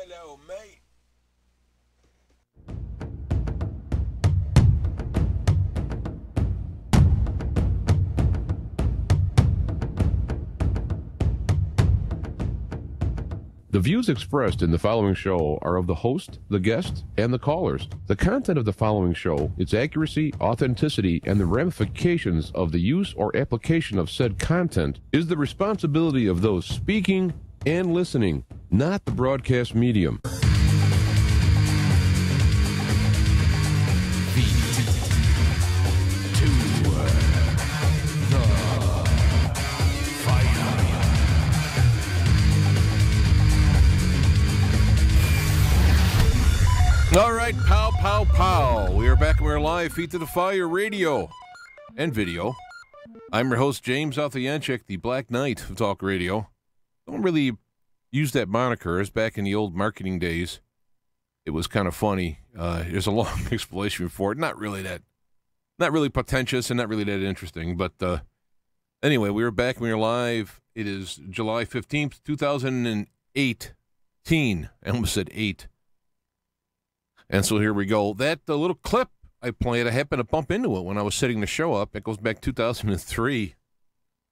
Hello, mate. The views expressed in the following show are of the host, the guest, and the callers. The content of the following show, its accuracy, authenticity, and the ramifications of the use or application of said content is the responsibility of those speaking and listening, not the broadcast medium. All right, pow, pow, pow. We are back and we're live, Feet to the Fire radio and video. I'm your host, James JAJancik, the Black Knight of Talk Radio. Don't really use that moniker as back in the old marketing days. It was kind of funny. There's a long explanation for it. Not really pretentious and not really that interesting. But anyway, we are back and we are live. It is July 15th, 2018. I almost said 8. And so here we go. That the little clip I played, I happened to bump into it when I was setting the show up. It goes back 2003.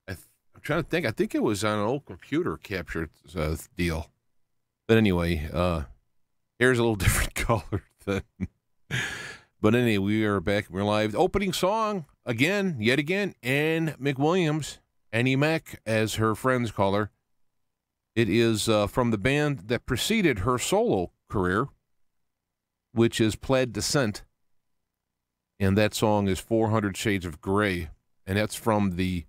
I'm trying to think. I think it was on an old computer captured deal. But anyway, here's a little different color. But anyway, we are back. We're live. Opening song, yet again, Ann McWilliams, Annie Mac, as her friends call her. It is from the band that preceded her solo career, which is Plaid Descent, and that song is 400 Shades of Grey, and that's from the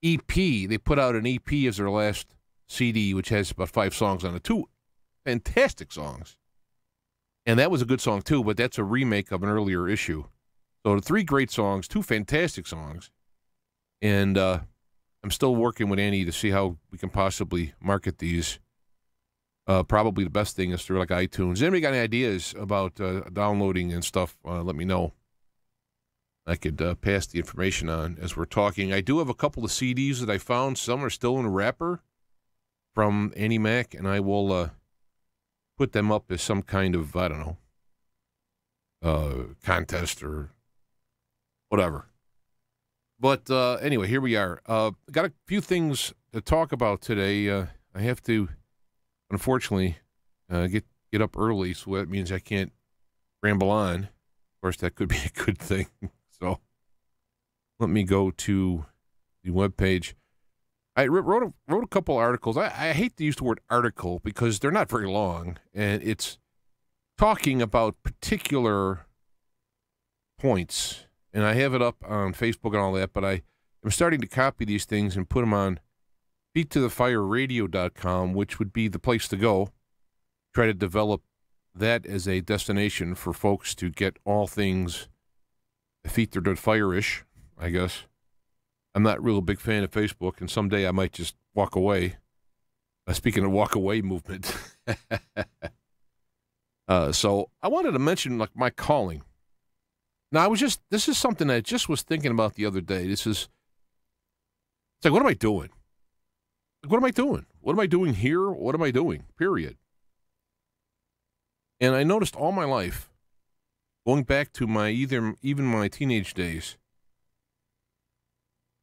EP. They put out an EP as their last CD, which has about 5 songs on it, 2 fantastic songs, and that was a good song too, but that's a remake of an earlier issue. So 3 great songs, 2 fantastic songs, and I'm still working with Annie to see how we can possibly market these. Probably the best thing is through like iTunes. Anybody got any ideas about downloading and stuff? Let me know. I could pass the information on as we're talking. I do have a couple of CDs that I found. Some are still in a wrapper from Annie Mac, and I will put them up as some kind of, I don't know, contest or whatever. But anyway, here we are. Got a few things to talk about today. I have to, unfortunately, get up early, so that means I can't ramble on. Of course, that could be a good thing. So let me go to the webpage. I wrote a couple articles. I hate to use the word article because they're not very long, and it's talking about particular points. And I have it up on Facebook and all that, but I'm starting to copy these things and put them on feettothefireradio.com, which would be the place to go. Try to develop that as a destination for folks to get all things Feet to the Fire-ish, I guess. I'm not real big fan of Facebook, and someday I might just walk away. Speaking of walk away movement. So I wanted to mention like my calling. Now this is something I just was thinking about the other day. It's like, what am I doing? Like, what am I doing? What am I doing here? What am I doing? Period. And I noticed all my life, going back to even my teenage days,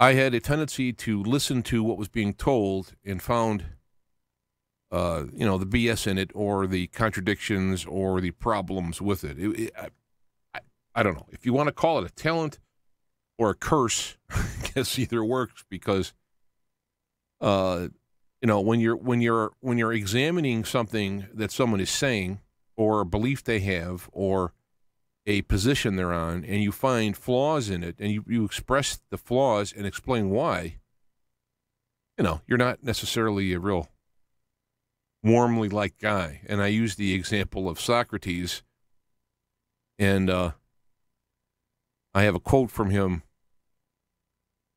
I had a tendency to listen to what was being told and found, the BS in it or the contradictions or the problems with it. I don't know. If you want to call it a talent or a curse, I guess either works because, when you're examining something that someone is saying or a belief they have or a position they're on, and you find flaws in it, and you express the flaws and explain why, you're not necessarily a real warmly liked guy. And I use the example of Socrates, and I have a quote from him.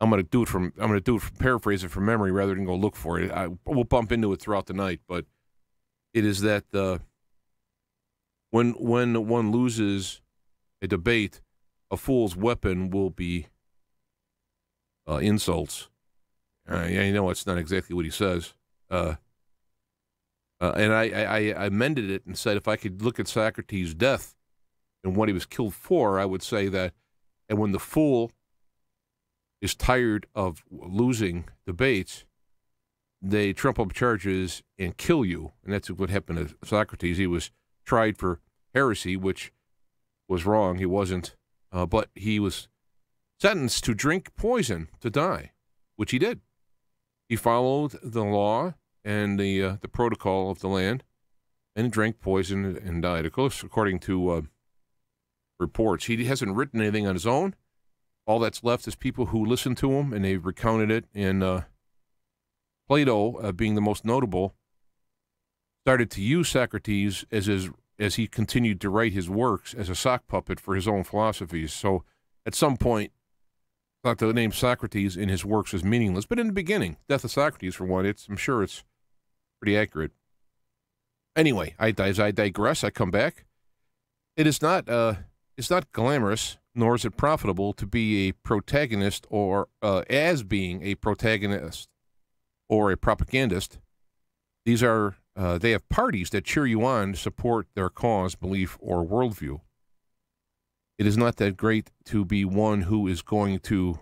I'm going to paraphrase it from memory rather than go look for it. We'll bump into it throughout the night, but it is that when one loses a debate, a fool's weapon will be insults. I know it's not exactly what he says. And I amended it and said if I could look at Socrates' death and what he was killed for, I would say that, and when the fool is tired of losing debates, they trump up charges and kill you. And that's what happened to Socrates. He was tried for heresy, which was wrong. He wasn't. But he was sentenced to drink poison to die, which he did. He followed the law and the protocol of the land and drank poison and died, of course, according to reports. He hasn't written anything on his own. All that's left is people who listened to him, and they've recounted it. And Plato, being the most notable, started to use Socrates as he continued to write his works as a sock puppet for his own philosophies. So at some point, I thought the name Socrates in his works was meaningless. But in the beginning, Death of Socrates, for one, I'm sure it's pretty accurate. Anyway, as I digress, I come back. It's not glamorous, nor is it profitable to be a protagonist or as being a protagonist or a propagandist. These are they have parties that cheer you on to support their cause, belief, or worldview. It is not that great to be one who is going to,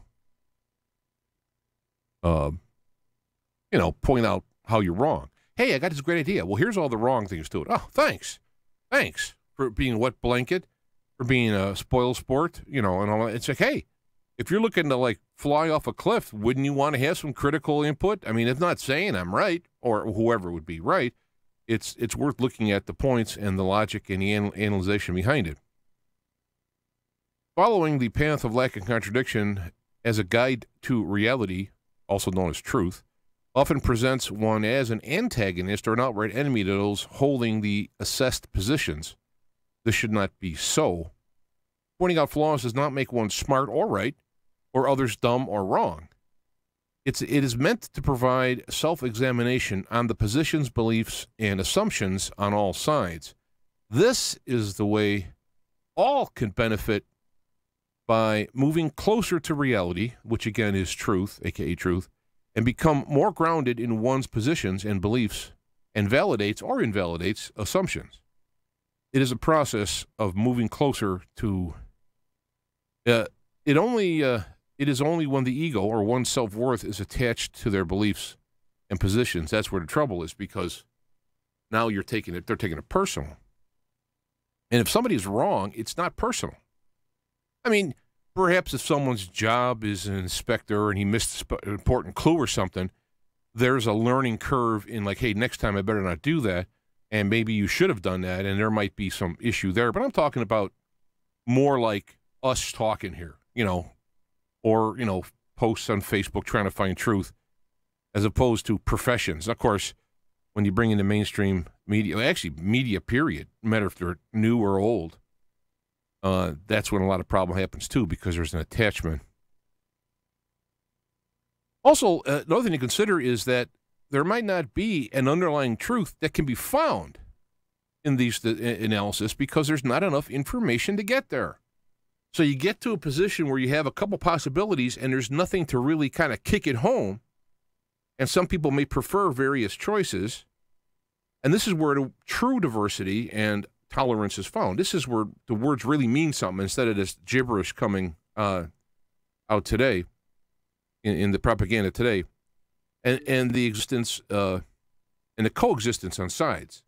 point out how you're wrong. Hey, I got this great idea. Well, here's all the wrong things to it. Oh, thanks. Thanks for being a wet blanket, for being a spoil sport, and all that. It's like, hey, if you're looking to, fly off a cliff, wouldn't you want to have some critical input? I mean, it's not saying I'm right or whoever would be right. It's worth looking at the points and the logic and the analyzation behind it. Following the path of lack of contradiction as a guide to reality, also known as truth, often presents one as an antagonist or an outright enemy to those holding the assessed positions. This should not be so. Pointing out flaws does not make one smart or right, or others dumb or wrong. It is meant to provide self-examination on the positions, beliefs, and assumptions on all sides. This is the way all can benefit by moving closer to reality, which again is truth, aka truth, and become more grounded in one's positions and beliefs, and validates or invalidates assumptions. It is a process of moving closer to. It is only when the ego or one's self-worth is attached to their beliefs and positions that's where the trouble is, because now they're taking it personal. And if somebody's wrong, it's not personal. I mean, perhaps if someone's job is an inspector and he missed an important clue or something, there's a learning curve in like, hey, next time I better not do that. And maybe you should have done that, and there might be some issue there. But I'm talking about more like us talking here, or, posts on Facebook trying to find truth, as opposed to professions. Of course, when you bring in the mainstream media, actually media period, no matter if they're new or old, that's when a lot of problem happens too, because there's an attachment. Also, another thing to consider is that there might not be an underlying truth that can be found in these analysis because there's not enough information to get there. So you get to a position where you have a couple possibilities and there's nothing to really kind of kick it home. And some people may prefer various choices. And this is where the true diversity and tolerance is found. This is where the words really mean something instead of this gibberish coming out today in the propaganda today. And the existence and the coexistence on sides.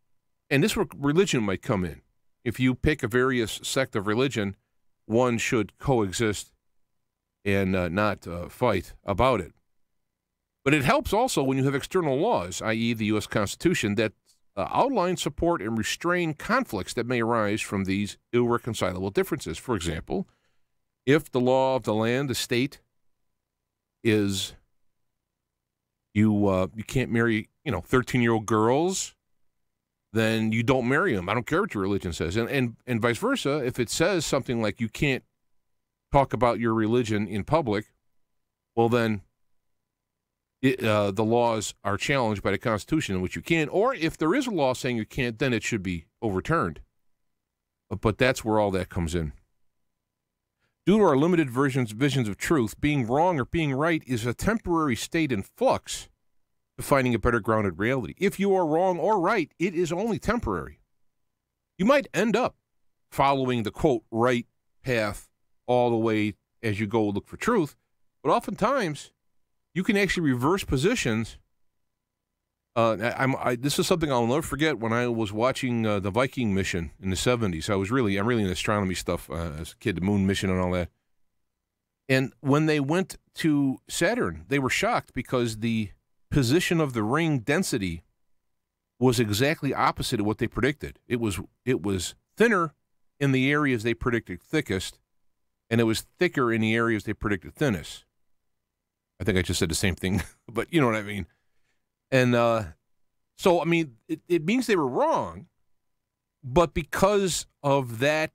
And this is where religion might come in. If you pick a various sect of religion, one should coexist and not fight about it. But it helps also when you have external laws, i.e. the U.S. Constitution, that outline, support, and restrain conflicts that may arise from these irreconcilable differences. For example, if the law of the land, the state, is you can't marry, 13-year-old girls, then you don't marry them. I don't care what your religion says. And vice versa, if it says something like you can't talk about your religion in public, well then the laws are challenged by the Constitution in which you can. Or if there is a law saying you can't, then it should be overturned. But that's where all that comes in. Due to our limited visions of truth, being wrong or being right is a temporary state in flux to finding a better grounded reality. If you are wrong or right, it is only temporary. You might end up following the, quote, right path all the way as you go look for truth, but oftentimes you can actually reverse positions. This is something I'll never forget when I was watching the Viking mission in the 70s. I'm really into astronomy stuff as a kid, the moon mission and all that. And when they went to Saturn, they were shocked because the position of the ring density was exactly opposite of what they predicted. It was thinner in the areas they predicted thickest, and it was thicker in the areas they predicted thinnest. I think I just said the same thing, but you know what I mean. And so, I mean, it means they were wrong, but because of that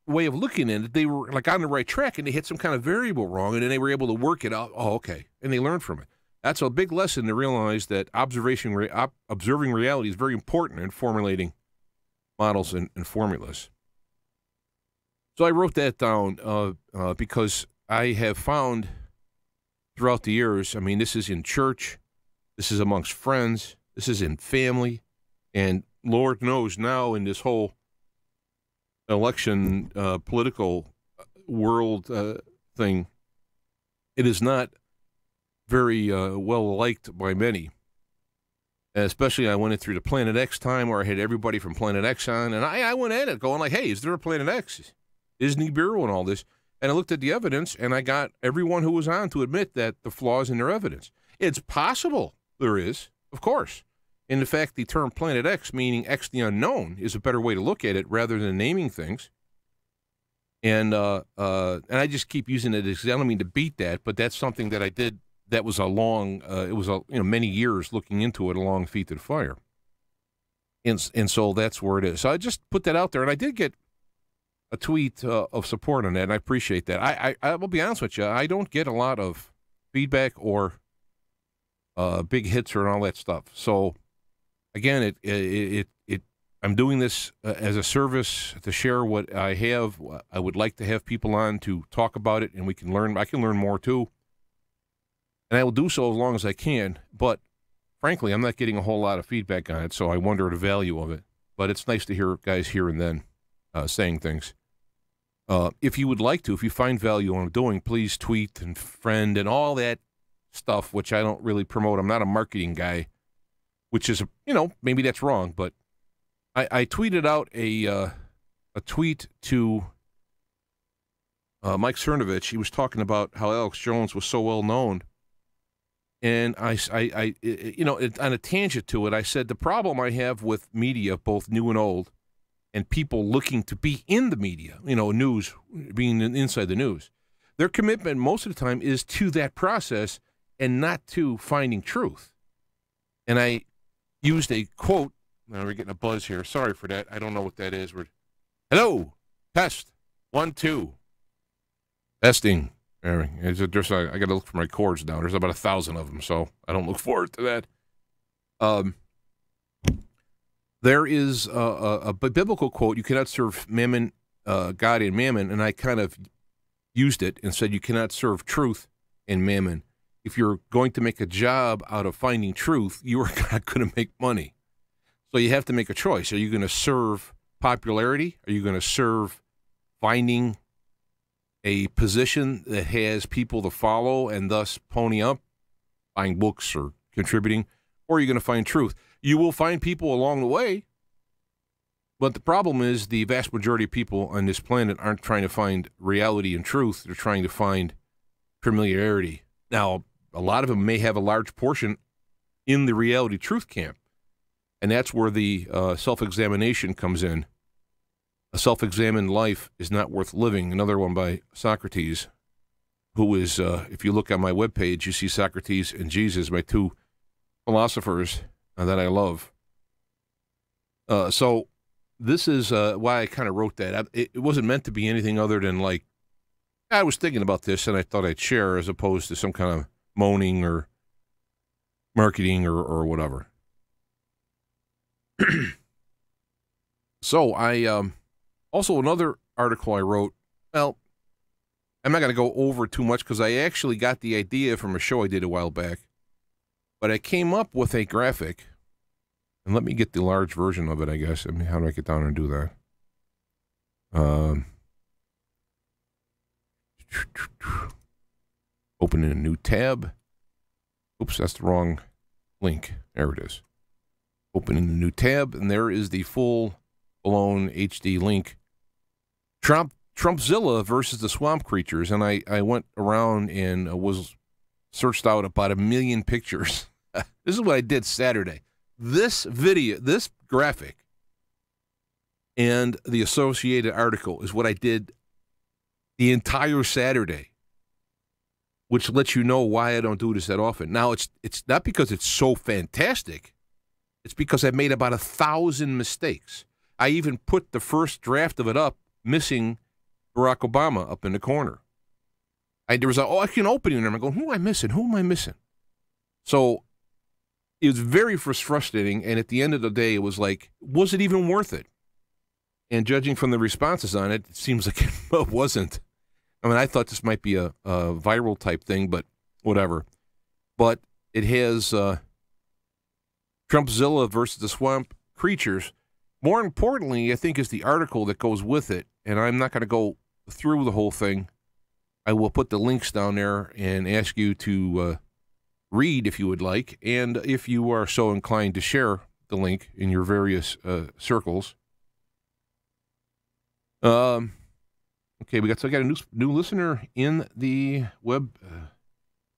way of looking at it, they were like on the right track, and they hit some kind of variable wrong, and then they were able to work it out. Oh, okay. And they learned from it. That's a big lesson to realize that observing reality is very important in formulating models and formulas. So I wrote that down because I have found throughout the years, I mean, this is in church, this is amongst friends, this is in family, and Lord knows now in this whole election political world thing, it is not very well liked by many. And especially I went in through the Planet X time where I had everybody from Planet X on, and I went at it going like, hey, is there a Planet X? Disney Bureau and all this. And I looked at the evidence, and I got everyone who was on to admit that the flaws in their evidence. It's possible there is, of course. And in fact, the term Planet X, meaning X the unknown, is a better way to look at it rather than naming things. And I just keep using it as, I don't mean to beat that, but that's something that I did. That was many years looking into it along Feet to the Fire. And so that's where it is. So I just put that out there, and I did get a tweet of support on that, and I appreciate that. I will be honest with you, I don't get a lot of feedback or big hits or all that stuff. So again, I'm doing this as a service to share what I have. I would like to have people on to talk about it, and we can learn. I can learn more too. And I will do so as long as I can, but frankly, I'm not getting a whole lot of feedback on it, so I wonder the value of it. But it's nice to hear guys here and then saying things. If you would like to, if you find value in what I'm doing, please tweet and friend and all that stuff, which I don't really promote. I'm not a marketing guy, which is, maybe that's wrong, but I tweeted out a tweet to Mike Cernovich, he was talking about how Alex Jones was so well known. And I you know, on a tangent to it, I said the problem I have with media, both new and old, and people looking to be in the media, you know, news, being inside the news, their commitment most of the time is to that process and not to finding truth. And I used a quote. Now we're getting a buzz here. Sorry for that. I don't know what that is. Hello, test 1 2, testing. I got to look for my chords now. There's about 1,000 of them, so I don't look forward to that. There is a biblical quote: "You cannot serve mammon, God and mammon," and I kind of used it and said, "You cannot serve truth and mammon." If you're going to make a job out of finding truth, you are not going to make money. So you have to make a choice. Are you going to serve popularity? Are you going to serve finding a position that has people to follow and thus pony up, buying books or contributing? Or are you going to find truth? You will find people along the way, but the problem is the vast majority of people on this planet aren't trying to find reality and truth. They're trying to find familiarity. Now, a lot of them may have a large portion in the reality truth camp, and that's where the self-examination comes in. A self-examined life is not worth living. Another one by Socrates, who is, if you look on my webpage, you see Socrates and Jesus, my two philosophers that I love. So this is why I kind of wrote that. It wasn't meant to be anything other than like, I was thinking about this and I thought I'd share, as opposed to some kind of moaning or marketing or whatever. So I also, another article I wrote, well, I'm not going to go over too much because I actually got the idea from a show I did a while back, but I came up with a graphic, and let me get the large version of it, I guess. I mean, how do I get down and do that? Opening a new tab. Oops, that's the wrong link. There it is. Opening a new tab, and there is the full-blown HD link. Trumpzilla versus the swamp creatures, and I went around and was searched out about 1 million pictures. This is what I did Saturday. This video, this graphic, and the associated article is what I did the entire Saturday, which lets you know why I don't do this that often. Now, it's not because it's so fantastic. It's because I made about 1,000 mistakes. I even put the first draft of it up, missing Barack Obama up in the corner. There was I can open it, and I'm going, who am I missing? Who am I missing? So it was very frustrating, and at the end of the day, it was like, was it even worth it? And judging from the responses on it, it seems like it wasn't. I mean, I thought this might be a viral type thing, but whatever. But it has Trumpzilla versus the swamp creatures. More importantly, I think, is the article that goes with it, and I'm not going to go through the whole thing. I will put the links down there and ask you to read if you would like, and if you are so inclined to share the link in your various circles. Okay, I got a new listener in the web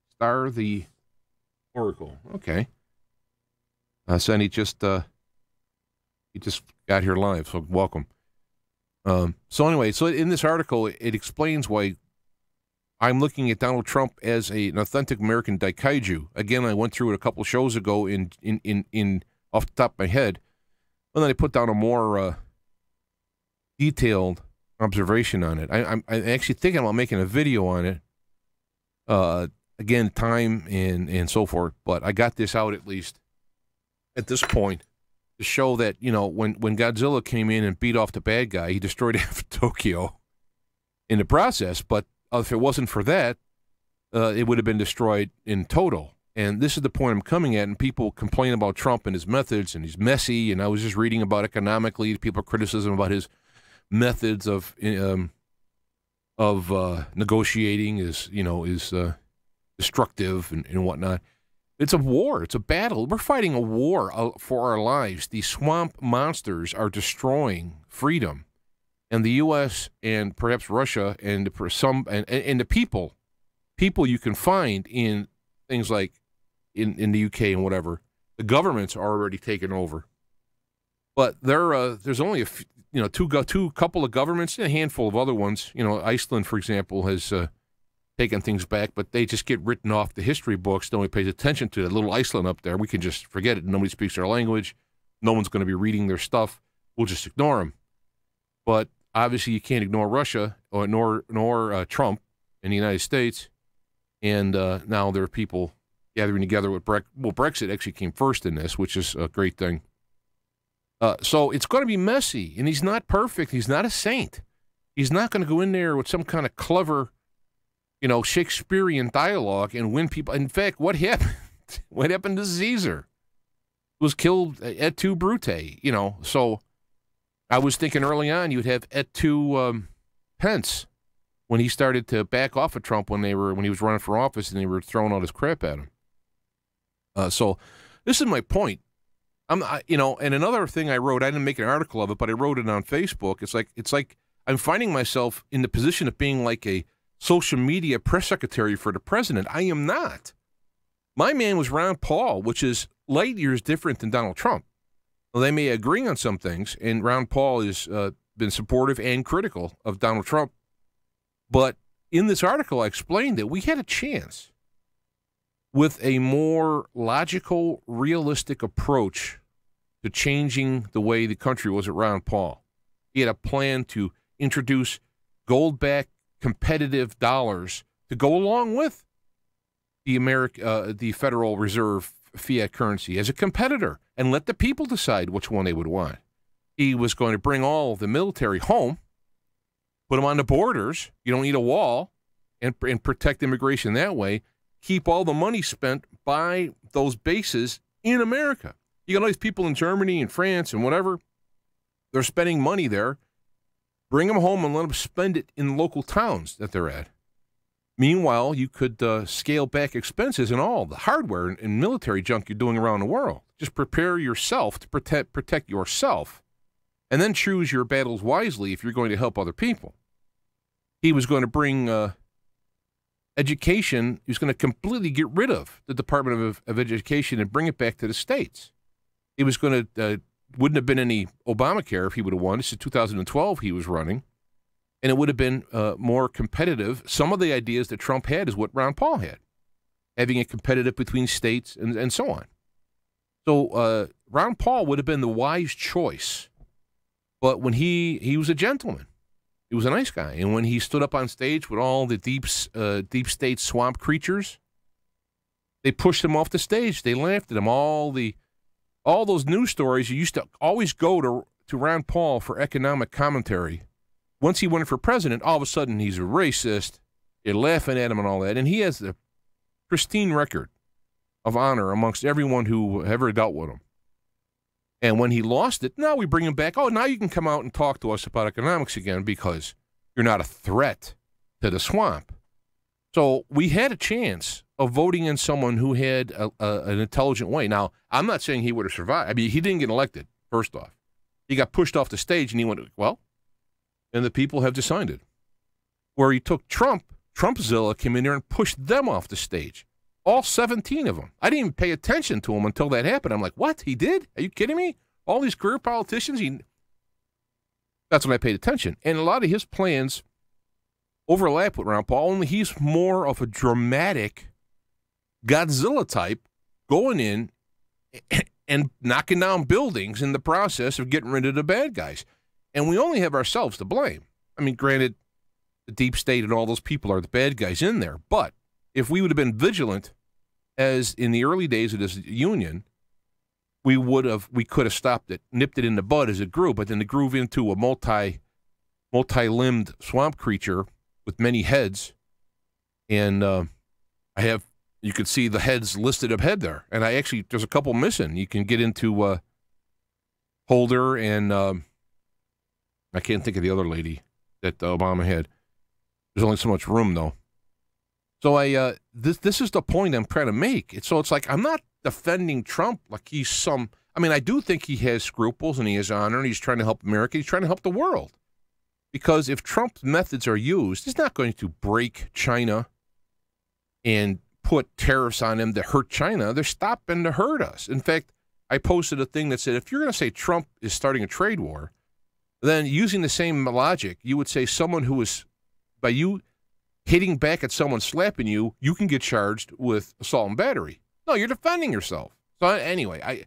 star, the Oracle. Okay, so he just got here live, so welcome. So anyway, so in this article, it explains why I'm looking at Donald Trump as an authentic American daikaiju. Again, I went through it a couple shows ago in off the top of my head, and then I put down a more detailed observation on it. I'm actually thinking about making a video on it. Again, time and so forth. But I got this out at least at this point to show that, you know, when Godzilla came in and beat off the bad guy, he destroyed half of Tokyo in the process. But if it wasn't for that, it would have been destroyed in total. And this is the point I'm coming at. And people complain about Trump and his methods, and he's messy. And I was just reading about economically, people criticism about his methods of negotiating is destructive and whatnot. It's a war. It's a battle. We're fighting a war for our lives. These swamp monsters are destroying freedom. and the U.S. and perhaps Russia and the people you can find in things like in the U.K. and whatever, the governments are already taken over. But there's only two couple of governments and a handful of other ones. Iceland, for example, has taken things back, but they just get written off the history books. Nobody pays attention to that little Iceland up there. We can just forget it. Nobody speaks our language. No one's going to be reading their stuff. We'll just ignore them. But obviously, you can't ignore Russia or nor Trump in the United States. And now there are people gathering together with Brexit actually came first in this, which is a great thing. So it's going to be messy, and he's not perfect. He's not a saint. He's not going to go in there with some kind of clever, Shakespearean dialogue and win people. In fact, what happened? What happened to Caesar? Was killed et tu, Brute. So I was thinking early on you'd have et tu Pence when he started to back off of Trump when he was running for office and they were throwing all this crap at him. So this is my point. And another thing I wrote, I didn't make an article of it, but I wrote it on Facebook. It's like I'm finding myself in the position of being like a social media press secretary for the president. I am not. My man was Ron Paul, which is light years different than Donald Trump. Well, they may agree on some things, and Ron Paul has been supportive and critical of Donald Trump. But in this article, I explained that we had a chance with a more logical, realistic approach to changing the way the country was at Ron Paul. He had a plan to introduce gold-backed competitive dollars to go along with the Federal Reserve fiat currency as a competitor and let the people decide which one they would want. He was going to bring all the military home, put them on the borders. You don't need a wall, and protect immigration that way. Keep all the money spent by those bases in America. You got all these people in Germany and France and whatever. They're spending money there. Bring them home and let them spend it in local towns that they're at. Meanwhile, you could scale back expenses and all the hardware and military junk you're doing around the world. Just prepare yourself to protect yourself, and then choose your battles wisely if you're going to help other people. He was going to bring education. He was going to completely get rid of the Department of Education and bring it back to the states. He was going to wouldn't have been any Obamacare if he would have won. This is 2012 he was running. And it would have been more competitive. Some of the ideas that Trump had is what Ron Paul had, having it competitive between states and so on. So Ron Paul would have been the wise choice. But when he was a gentleman. He was a nice guy. And when he stood up on stage with all the deep state swamp creatures, they pushed him off the stage. They laughed at him. All those news stories, you used to always go to Ron Paul for economic commentary. Once he went for president, all of a sudden he's a racist. You're laughing at him and all that. And he has a pristine record of honor amongst everyone who ever dealt with him. And when he lost it, now we bring him back. Oh, now you can come out and talk to us about economics again because you're not a threat to the swamp. So we had a chance of voting in someone who had an intelligent way. Now, I'm not saying he would have survived. I mean, he didn't get elected, first off. He got pushed off the stage and he went, well, and the people have decided. Where he took Trumpzilla came in there and pushed them off the stage. All 17 of them. I didn't even pay attention to him until that happened. I'm like, what? He did? Are you kidding me? All these career politicians? That's when I paid attention. And a lot of his plans overlap with Ron Paul, only he's more of a dramatic Godzilla type going in and knocking down buildings in the process of getting rid of the bad guys. And we only have ourselves to blame. I mean, granted, the deep state and all those people are the bad guys in there. But if we would have been vigilant, as in the early days of this union, we could have stopped it, nipped it in the bud as it grew. But then it grew into a multi-limbed swamp creature with many heads. And you could see the heads listed ahead there. And there's a couple missing. You can get into Holder and I can't think of the other lady that Obama had. There's only so much room, though. So this is the point I'm trying to make. It's like I'm not defending Trump like he's some. I mean, I do think he has scruples and he has honor and he's trying to help America. He's trying to help the world. Because if Trump's methods are used, he's not going to break China and put tariffs on them to hurt China. They're stopping to hurt us. In fact, I posted a thing that said, if you're going to say Trump is starting a trade war, then using the same logic, you would say someone who is, by you hitting back at someone slapping you, you can get charged with assault and battery. No, you're defending yourself. So anyway,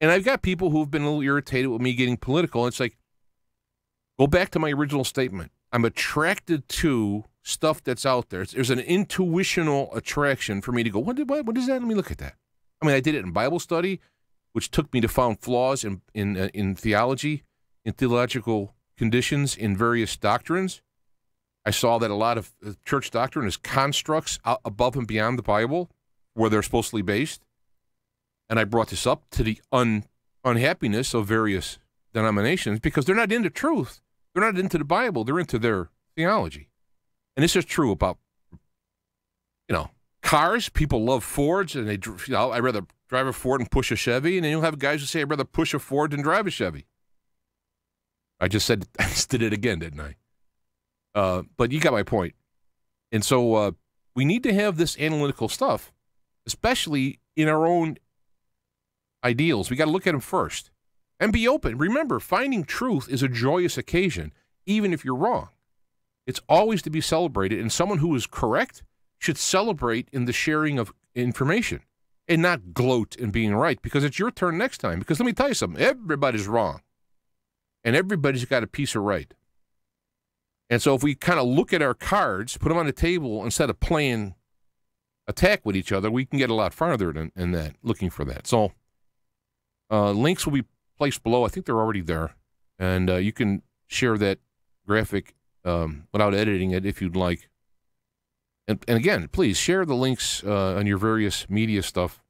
I've got people who've been a little irritated with me getting political. It's like, go back to my original statement. I'm attracted to stuff that's out there. There's an intuitional attraction for me to go, what is that? Let me look at that. I mean, I did it in Bible study, which took me to find flaws in theology, in theological conditions, in various doctrines. I saw that a lot of church doctrine is constructs above and beyond the Bible, where they're supposedly based. And I brought this up to the unhappiness of various denominations because they're not into truth. They're not into the Bible. They're into their theology. And this is true about, cars. People love Fords, and I'd rather drive a Ford and push a Chevy. And then you'll have guys who say, I'd rather push a Ford than drive a Chevy. I just did it again, didn't I? But you got my point. And so we need to have this analytical stuff, especially in our own ideals. We got to look at them first and be open. Remember, finding truth is a joyous occasion, even if you're wrong. It's always to be celebrated, and someone who is correct should celebrate in the sharing of information and not gloat in being right, because it's your turn next time. Because let me tell you something, everybody's wrong, and everybody's got a piece of right. And so if we kind of look at our cards, put them on the table instead of playing attack with each other, we can get a lot farther than that, looking for that. So links will be placed below. I think they're already there. And you can share that graphic without editing it if you'd like. And again, please share the links on your various media stuff.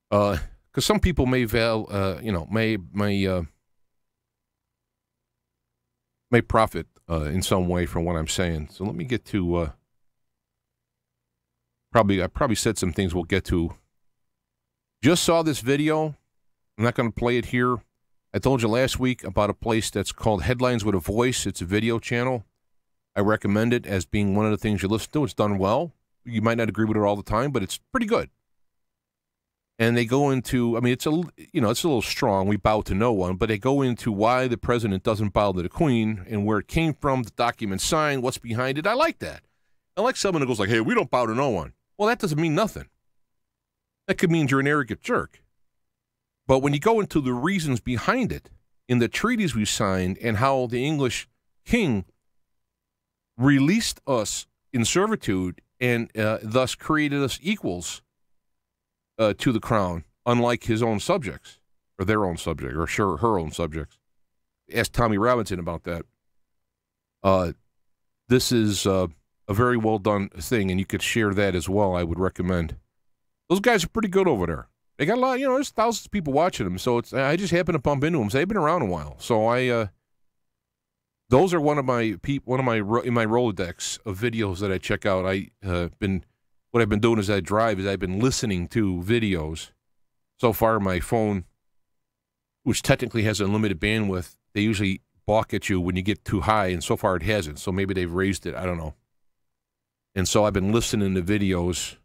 Because some people may may profit in some way from what I'm saying. So let me get to I probably said some things we'll get to. Just saw this video. I'm not going to play it here. I told you last week about a place that's called Headlines with a Voice. It's a video channel. I recommend it as being one of the things you listen to. It's done well. You might not agree with it all the time, but it's pretty good. And they go into, it's a little strong. We bow to no one, but they go into why the president doesn't bow to the queen and where it came from, the document signed, what's behind it. I like that. I like someone who goes like, hey, we don't bow to no one. Well, that doesn't mean nothing. That could mean you're an arrogant jerk. But when you go into the reasons behind it, in the treaties we signed and how the English king released us in servitude and thus created us equals to the crown, unlike his own subjects, or their own subject, or sure, her own subjects. Ask Tommy Robinson about that. This is a very well done thing, and you could share that as well, I would recommend. Those guys are pretty good over there. They got a lot, there's thousands of people watching them, so I just happen to bump into them. So they've been around a while. So those are in my Rolodex of videos that I check out. What I've been doing as I drive is I've been listening to videos. So far, my phone, which technically has unlimited bandwidth, they usually balk at you when you get too high, and so far it hasn't. So maybe they've raised it. I don't know. And so I've been listening to videos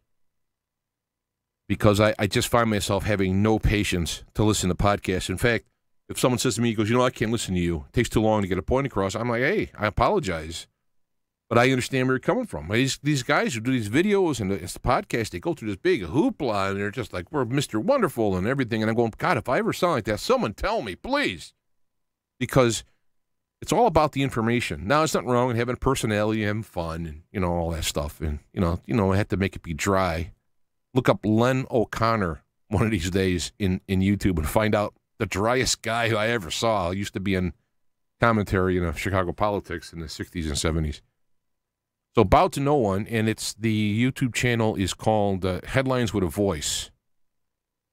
because I just find myself having no patience to listen to podcasts. In fact, if someone says to me, he goes, I can't listen to you. It takes too long to get a point across. I'm like, hey, I apologize. But I understand where you're coming from. These guys who do these videos and it's the podcast, they go through this big hoopla, and they're just like, we're Mr. Wonderful and everything. And I'm going, God, if I ever sound like that, someone tell me, please. Because it's all about the information. Now, it's nothing wrong with having a personality, having fun, and, all that stuff. And, I have to make it be dry. Look up Len O'Connor one of these days in YouTube and find out the driest guy who I ever saw. He used to be in commentary in Chicago politics in the 60s and 70s. So bow to no one, and the YouTube channel is called Headlines with a Voice.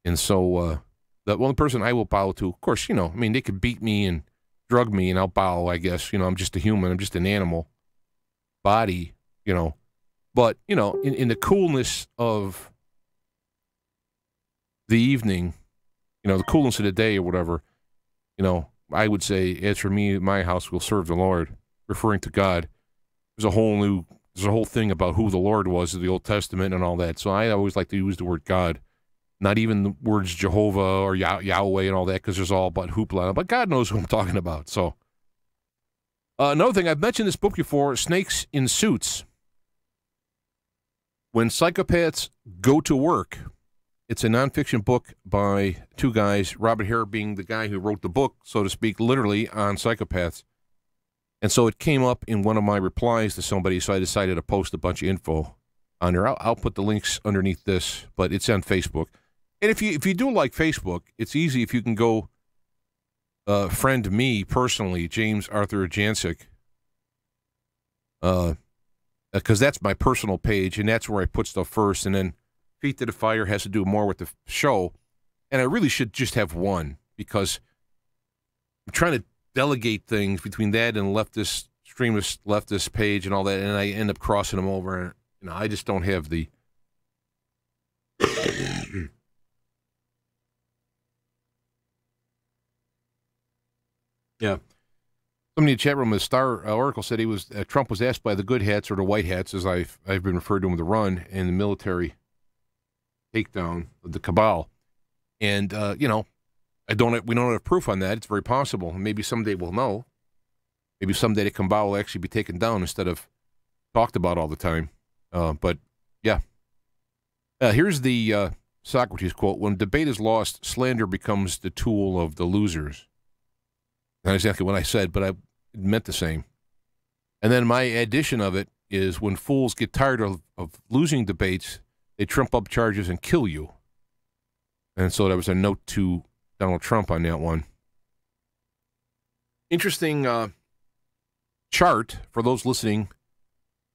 And so the only person I will bow to, of course, they could beat me and drug me, and I'll bow, I guess. I'm just a human. I'm just an animal body, But, in the coolness of the evening, the coolness of the day or whatever, I would say, as for me, my house will serve the Lord, referring to God. There's a whole thing about who the Lord was in the Old Testament and all that. So I always like to use the word God, not even the words Jehovah or Yahweh and all that, because there's all about hoopla. But God knows who I'm talking about. So another thing, I've mentioned this book before, Snakes in Suits. When Psychopaths Go to Work. It's a nonfiction book by two guys, Robert Hare being the guy who wrote the book, so to speak, literally on psychopaths. And so it came up in one of my replies to somebody, so I decided to post a bunch of info on there. I'll put the links underneath this, but it's on Facebook. And if you do like Facebook, it's easy if you can go friend me personally, James Arthur Jancik, because that's my personal page, and that's where I put stuff first, and then Feet to the Fire has to do more with the show, and I really should just have one, because I'm trying to delegate things between that and extremist leftist page and all that, and I end up crossing them over, and I just don't have the yeah. Somebody in the chat room, the Star Oracle said Trump was asked by the good hats or the white hats, as I've been referred to them, to run in the military takedown of the cabal, and we don't have proof on that. It's very possible. Maybe someday we'll know. Maybe someday the cabal will actually be taken down instead of talked about all the time. But yeah, here's the Socrates quote: "When debate is lost, slander becomes the tool of the losers." Not exactly what I said, but I meant the same. And then my addition of it is: when fools get tired of losing debates, they trump up charges and kill you. And so there was a note to Donald Trump on that one. Interesting chart for those listening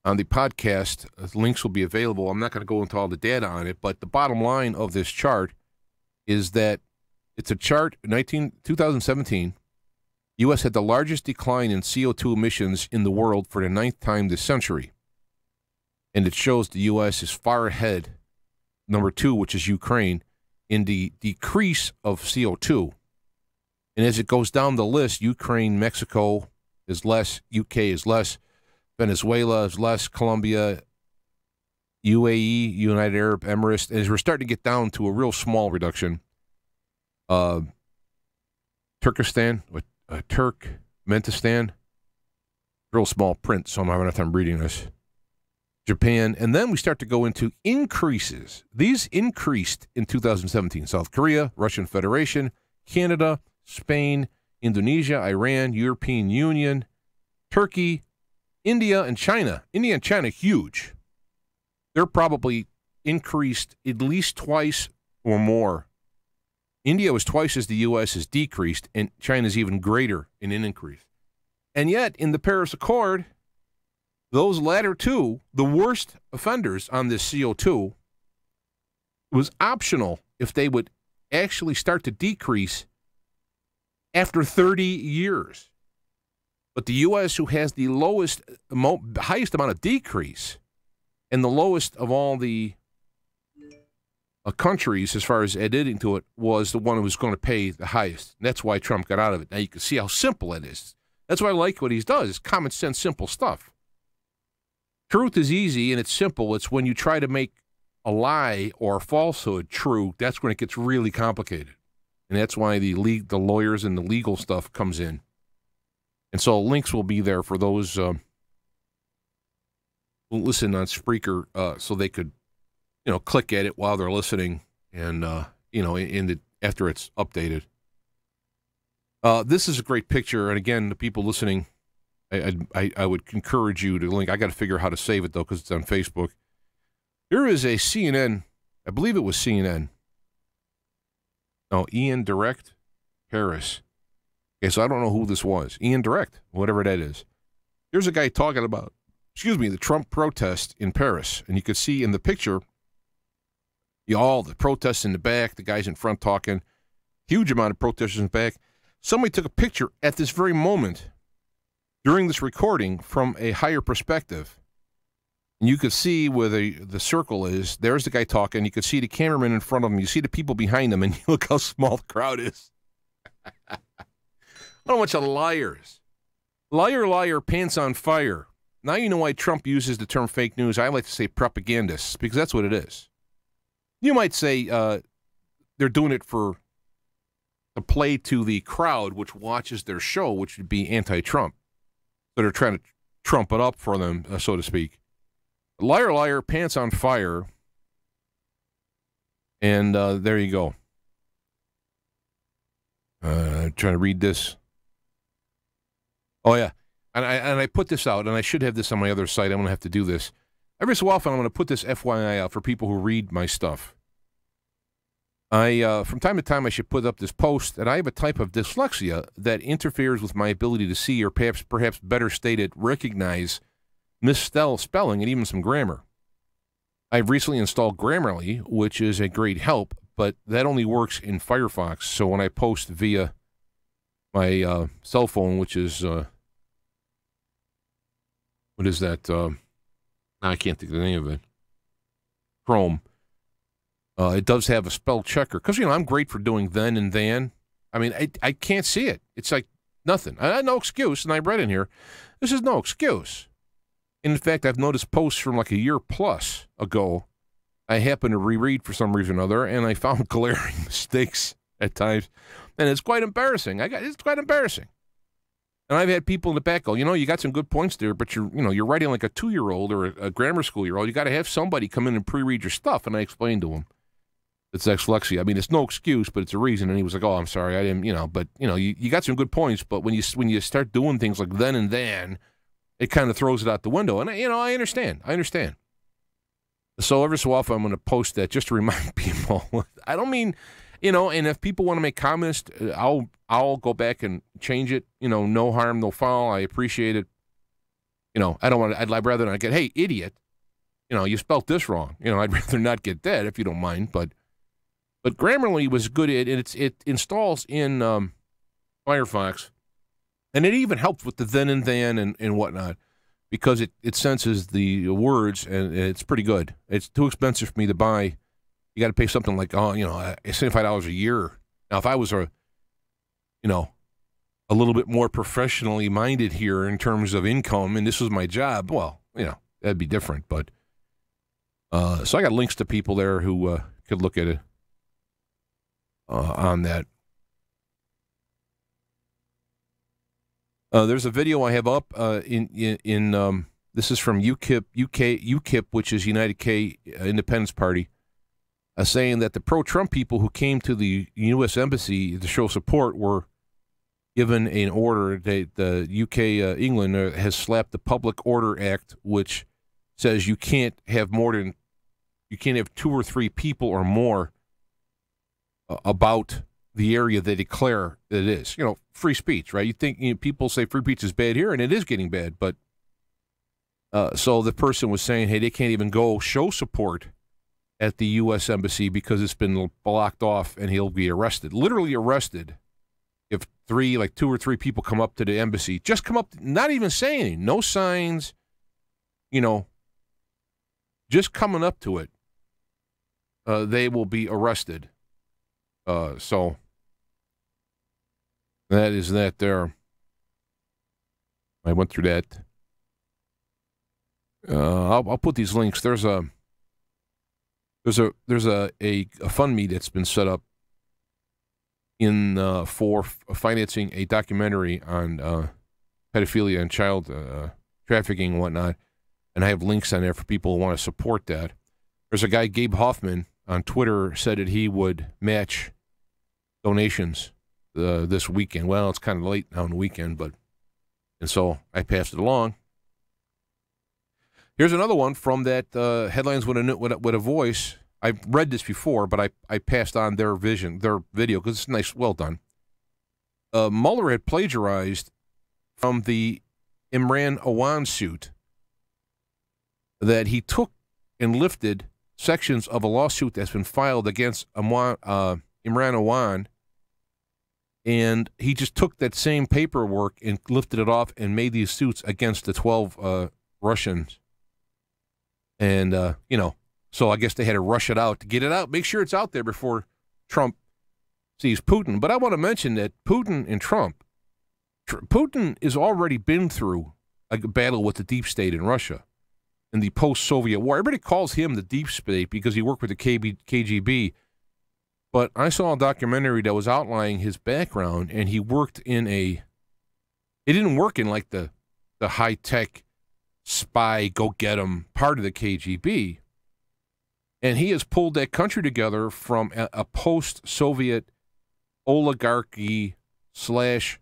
on the podcast. Links will be available. I'm not going to go into all the data on it, but the bottom line of this chart is that it's a chart, 2017. U.S. had the largest decline in CO2 emissions in the world for the 9th time this century. And it shows the U.S. is far ahead, number 2, which is Ukraine, in the decrease of CO2. And as it goes down the list, Ukraine, Mexico is less, UK is less, Venezuela is less, Colombia, UAE, United Arab Emirates, and as we're starting to get down to a real small reduction, Turkmenistan, real small print, so I'm having a time reading this. Japan, and then we start to go into increases. These increased in 2017. South Korea, Russian Federation, Canada, Spain, Indonesia, Iran, European Union, Turkey, India, and China. India and China, huge. They're probably increased at least twice or more. India was twice as the U.S. has decreased, and China's even greater in an increase. And yet, in the Paris Accord, those latter two, the worst offenders on this CO2, was optional if they would actually start to decrease after 30 years. But the U.S., who has the highest amount of decrease and the lowest of all the countries as far as adhering to it, was the one who was going to pay the highest. And that's why Trump got out of it. Now you can see how simple it is. That's why I like what he does. It's common sense, simple stuff. Truth is easy and it's simple. It's when you try to make a lie or a falsehood true, that's when it gets really complicated. And that's why the lawyers and the legal stuff comes in. And so links will be there for those who listen on Spreaker, so they could, click at it while they're listening, and after it's updated. This is a great picture, and again, the people listening, I would encourage you to link. I got to figure out how to save it though, because it's on Facebook. Here is a CNN. I believe it was CNN. No, Ian Direct, Paris. Okay, so I don't know who this was. Ian Direct, whatever that is. Here's a guy talking about, the Trump protest in Paris. And you could see in the picture, all the protests in the back, the guys in front talking, huge amount of protesters in the back. Somebody took a picture at this very moment during this recording from a higher perspective. And you could see where the circle is. There's the guy talking. You could see the cameraman in front of him. You see the people behind him, and you look how small the crowd is. What a bunch of liars. Liar, liar, pants on fire. Now you know why Trump uses the term fake news. I like to say propagandists, because that's what it is. You might say they're doing it to play to the crowd which watches their show, which would be anti-Trump. So they're trying to trump it up for them, so to speak. Liar, liar, pants on fire. And there you go. Trying to read this. Oh, yeah. And I put this out, and I should have this on my other site. I'm going to have to do this. Every so often, I'm going to put this FYI out for people who read my stuff. From time to time, I should put up this post that I have a type of dyslexia that interferes with my ability to see, or perhaps better stated, recognize misspelling and even some grammar. I've recently installed Grammarly, which is a great help, but that only works in Firefox. So when I post via my cell phone, which is, what is that? I can't think of the name of it. Chrome. It does have a spell checker. Because, I'm great for doing then and than. I mean, I can't see it. It's like nothing. I had no excuse, and I read in here, this is no excuse. In fact, I've noticed posts from like a year plus ago I happened to reread for some reason or other, and I found glaring mistakes at times. And it's quite embarrassing. It's quite embarrassing. And I've had people in the back go, you got some good points there, but you're writing like a 2-year-old or a grammar school year-old. You got to have somebody come in and pre-read your stuff. And I explained to him, it's dyslexia. I mean, it's no excuse, but it's a reason. And he was like, oh, I'm sorry, I didn't, but you got some good points. But when you start doing things like then and then, it kind of throws it out the window. And I understand. So every so often I'm going to post that just to remind people. I don't mean, and if people want to make comments, I'll go back and change it. No harm, no foul. I appreciate it. I don't want to, I'd rather not get, hey, idiot, you spelt this wrong. I'd rather not get that if you don't mind. But Grammarly was good. It installs in Firefox, and it even helps with the then and then and whatnot, because it senses the words, and it's pretty good. It's too expensive for me to buy. You got to pay something like, $75 a year. Now, if I was a little bit more professionally minded here in terms of income, and this was my job, well, that'd be different. But so I got links to people there who could look at it on that. There's a video I have up in this is from UKIP, which is United K Independence Party, saying that the pro-Trump people who came to the U.S. Embassy to show support were given an order that the UK, England, has slapped the Public Order Act, which says you can't have 2 or 3 people or more about the area they declare that it is. Free speech, right? You think people say free speech is bad here, and it is getting bad. But so the person was saying, hey, they can't even go show support at the U.S. Embassy because it's been blocked off, and he'll be arrested, literally arrested, if 2 or 3 people come up to the embassy, just come up, not even saying anything, no signs, just coming up to it, they will be arrested. So that is that there. I went through that. I'll put these links. There's a GoFundMe that's been set up for financing a documentary on pedophilia and child trafficking and whatnot, and I have links on there for people who want to support that. There's a guy, Gabe Hoffman, on Twitter, said that he would match donations this weekend. Well, it's kind of late now in the weekend, and so I passed it along. Here's another one from that Headlines with a Voice. I've read this before, but I passed on their video, because it's nice, well done. Mueller had plagiarized from the Imran Awan suit that he took and lifted sections of a lawsuit that's been filed against Imran Awan, and he just took that same paperwork and lifted it off and made these suits against the 12 Russians. And, so I guess they had to rush it out to get it out, make sure it's out there before Trump sees Putin. But I want to mention that Putin and Trump Putin has already been through a battle with the deep state in Russia in the post-Soviet war. Everybody calls him the deep state because he worked with the KGB. But I saw a documentary that was outlining his background, and he worked in a... He didn't work in like the high-tech spy, go-get-him part of the KGB. And he has pulled that country together from a post-Soviet oligarchy slash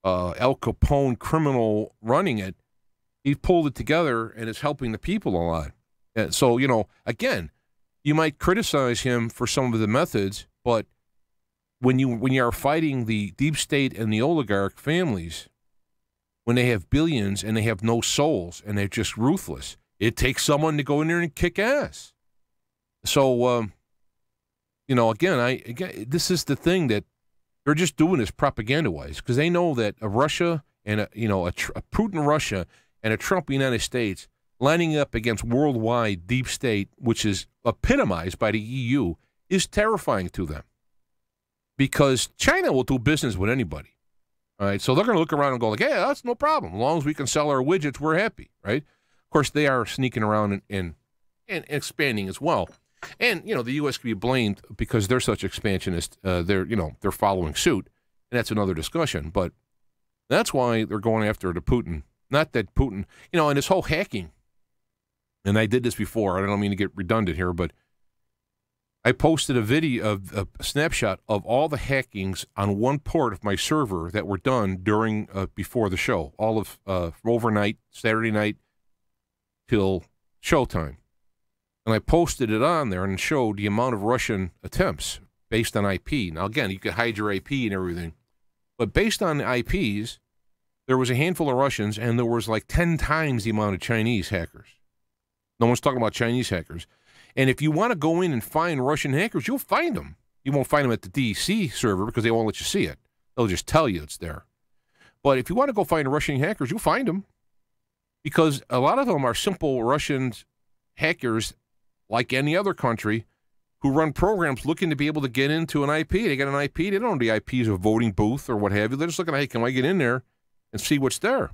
Al Capone criminal running it. He pulled it together and is helping the people a lot. And so, you know, again, you might criticize him for some of the methods, but when you are fighting the deep state and the oligarch families, when they have billions and they have no souls and they're just ruthless, it takes someone to go in there and kick ass. So, you know, again, this is the thing that they're just doing this propaganda-wise because they know that a Russia and a Putin Russia and a Trump United States lining up against worldwide deep state, which is epitomized by the EU, is terrifying to them because China will do business with anybody. All right, so they're going to look around and go like, "Hey, that's no problem. As long as we can sell our widgets, we're happy." Right? Of course, they are sneaking around and expanding as well. And, you know, the U.S. can be blamed because they're such expansionists. They're following suit, and that's another discussion. But that's why they're going after the Putin. Not that Putin, you know, and this whole hacking. And I did this before. I don't mean to get redundant here, but I posted a video of a snapshot of all the hackings on one port of my server that were done during before the show, all of from overnight, Saturday night till showtime. And I posted it on there and showed the amount of Russian attempts based on IP. Now, again, you could hide your IP and everything. But based on the IPs, there was a handful of Russians, and there was like 10 times the amount of Chinese hackers. No one's talking about Chinese hackers. And if you want to go in and find Russian hackers, you'll find them. You won't find them at the DC server because they won't let you see it. They'll just tell you it's there. But if you want to go find Russian hackers, you'll find them. Because a lot of them are simple Russian hackers like any other country, who run programs looking to be able to get into an IP. They get an IP. They don't know the IPs of a voting booth or what have you. They're just looking at, hey, can I get in there and see what's there?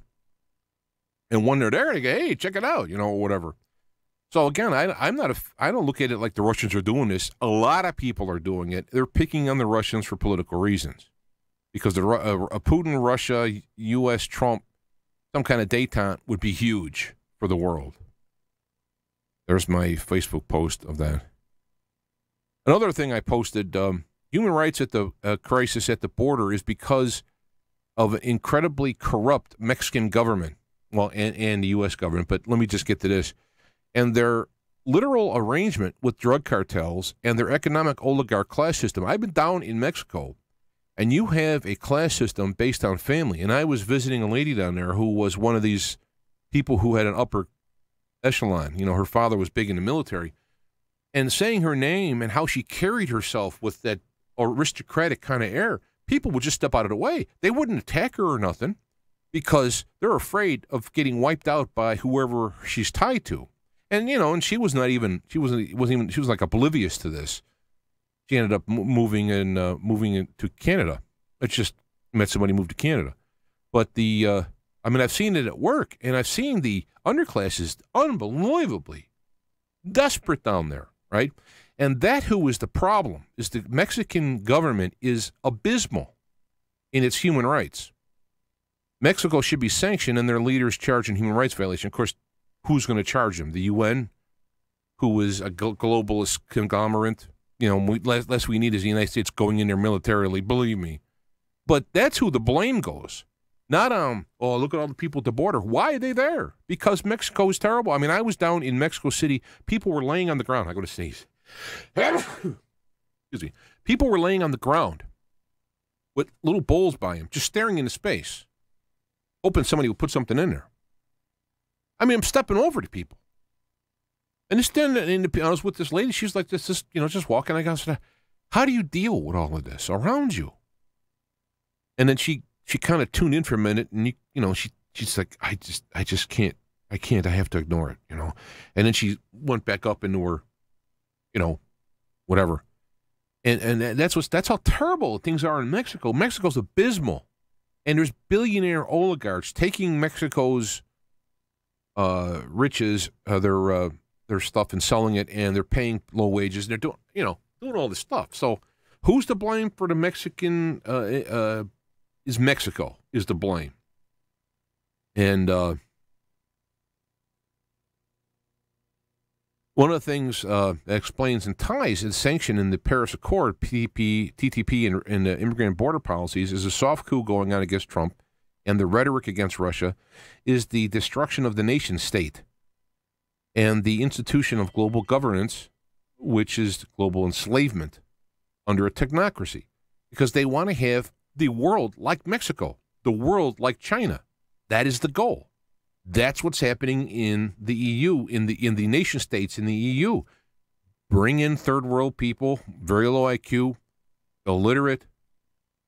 And when they're there, they go, hey, check it out, you know, or whatever. So, again, I don't look at it like the Russians are doing this. A lot of people are doing it. They're picking on the Russians for political reasons. Because a Putin, Russia, U.S., Trump, some kind of détente would be huge for the world. There's my Facebook post of that. Another thing I posted, human rights at the crisis at the border is because of an incredibly corrupt Mexican government, well, and the U.S. government. But let me just get to this. And their literal arrangement with drug cartels and their economic oligarch class system. I've been down in Mexico, and you have a class system based on family. And I was visiting a lady down there who was one of these people who had an upper echelon. You know, her father was big in the military. And saying her name and how she carried herself with that aristocratic kind of air, people would just step out of the way. They wouldn't attack her or nothing because they're afraid of getting wiped out by whoever she's tied to. And, you know, and she was like oblivious to this. She ended up moving into Canada. It's just met somebody moved to Canada. But I've seen it at work, and I've seen the underclasses unbelievably desperate down there, right? And that who is the problem is the Mexican government is abysmal in its human rights. Mexico should be sanctioned and their leaders charged in human rights violation. Of course, who's going to charge them? The UN, who is a globalist conglomerate. You know, less we need is the United States going in there militarily, believe me. But that's who the blame goes. Not, oh, look at all the people at the border. Why are they there? Because Mexico is terrible. I mean, I was down in Mexico City. People were laying on the ground. I go to sneeze. Excuse me. People were laying on the ground with little bowls by them, just staring into space, hoping somebody would put something in there. I mean, I'm stepping over to people. And I was with this lady. She's like this, you know, just walking. I go, how do you deal with all of this around you? And then she kind of tuned in for a minute, and she's like, I just can't. I have to ignore it, you know. And then she went back up into her, you know, whatever. And that's how terrible things are in Mexico. Mexico's abysmal And there's billionaire oligarchs taking Mexico's riches, their stuff, and selling it, and they're paying low wages. And they're doing all this stuff. So who's to blame for the Mexican? Is Mexico is to blame? And one of the things that explains and ties is sanction in the Paris Accord, TTP, and the immigrant border policies is a soft coup going on against Trump, and the rhetoric against Russia is the destruction of the nation state and the institution of global governance, which is global enslavement under a technocracy, because they want to have the world like Mexico, the world like China. That is the goal. That's what's happening in the EU, in the nation states in the EU. Bring in third world people, very low IQ, illiterate,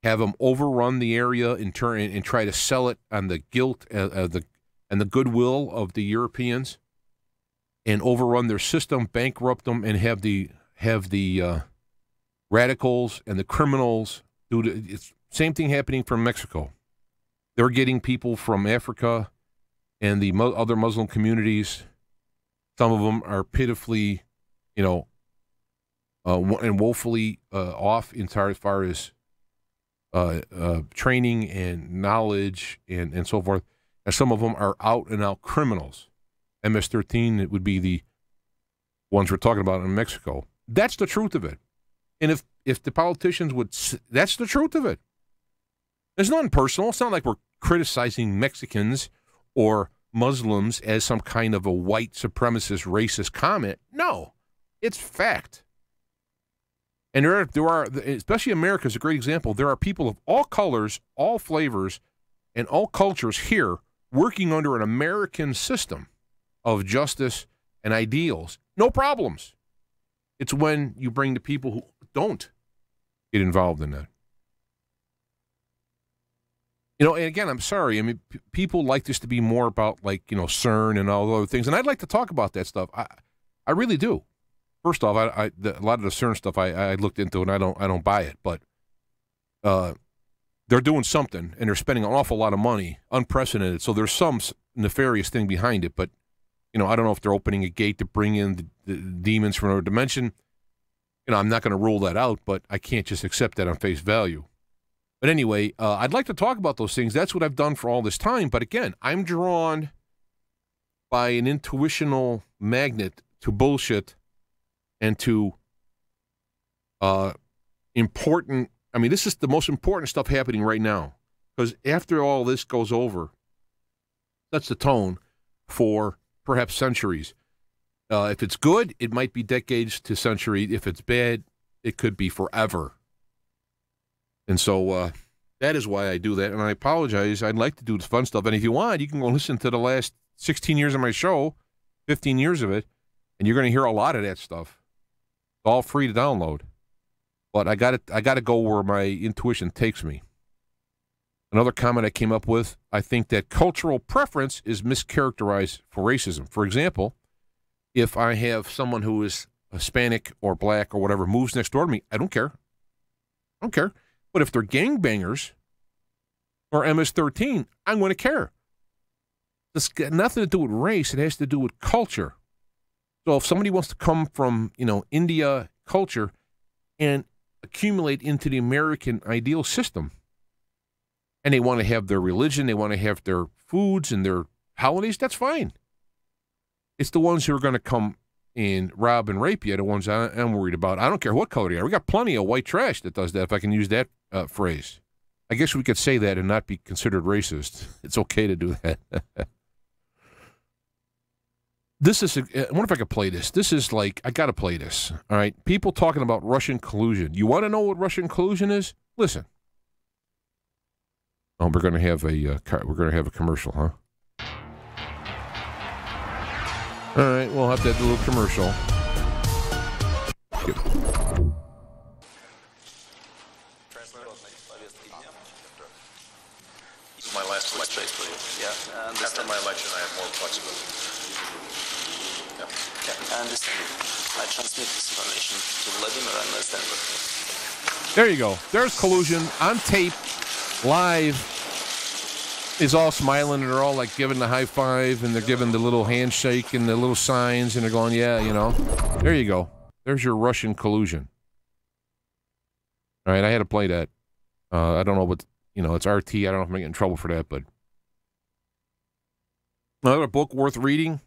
have them overrun the area and try to sell it on the guilt and the goodwill of the Europeans, and overrun their system, bankrupt them, and have the radicals and the criminals do the same thing happening from Mexico. They're getting people from Africa and the other Muslim communities. Some of them are pitifully, and woefully off as far as training and knowledge and so forth. And some of them are out-and-out criminals. MS-13, it would be the ones we're talking about in Mexico. That's the truth of it. And if the politicians would, that's the truth of it. It's nothing personal. It's not like we're criticizing Mexicans or Muslims as some kind of a white supremacist racist comment. No, it's fact. And there are, especially America is a great example. There are people of all colors, all flavors, and all cultures here working under an American system of justice and ideals. No problems. It's when you bring the people who don't get involved in that. And again, I'm sorry. I mean, people like this to be more about, CERN and all those other things. And I'd like to talk about that stuff. I really do. First off, a lot of the CERN stuff I looked into, and I don't buy it. But they're doing something, and they're spending an awful lot of money, unprecedented. So there's some nefarious thing behind it. But, I don't know if they're opening a gate to bring in the demons from another dimension. I'm not going to rule that out, but I can't just accept that on face value. But anyway, I'd like to talk about those things. That's what I've done for all this time. But again, I'm drawn by an intuitional magnet to bullshit and to important. I mean, this is the most important stuff happening right now. Because after all this goes over, that's the tone for perhaps centuries. If it's good, it might be decades to century. If it's bad, it could be forever. And so that is why I do that. And I apologize. I'd like to do the fun stuff. And if you want, you can go listen to the last 16 years of my show, 15 years of it, and you're going to hear a lot of that stuff. It's all free to download. But I got to go where my intuition takes me. Another comment I came up with, I think that cultural preference is mischaracterized for racism. For example, if I have someone who is Hispanic or black or whatever moves next door to me, I don't care. I don't care. But if they're gangbangers or MS-13, I'm going to care. It's got nothing to do with race. It has to do with culture. So if somebody wants to come from, India culture and accumulate into the American ideal system, and they want to have their religion, they want to have their foods and their holidays, that's fine. It's the ones who are going to come and rob and rape you, the ones I'm worried about. I don't care what color they are. We got plenty of white trash that does that, if I can use that phrase. I guess we could say that and not be considered racist. It's okay to do that. This is, I wonder if I could play this. This is like, I got to play this. All right. People talking about Russian collusion. You want to know what Russian collusion is? Listen. Oh, we're going to have a commercial, huh? All right, we'll have that little commercial. This is my last election. Yeah. After my election, I have more flexibility. Yeah. I understand. I transmit this information to Vladimir and understand. There you go. There's collusion on tape, live. is all smiling, and they're all like giving the high five, and they're giving the little handshake and the little signs, and they're going, yeah, you know. There you go. There's your Russian collusion. All right, I had to play that. I don't know what, you know, it's RT. I don't know if I'm going to get in trouble for that, but. Another book worth reading,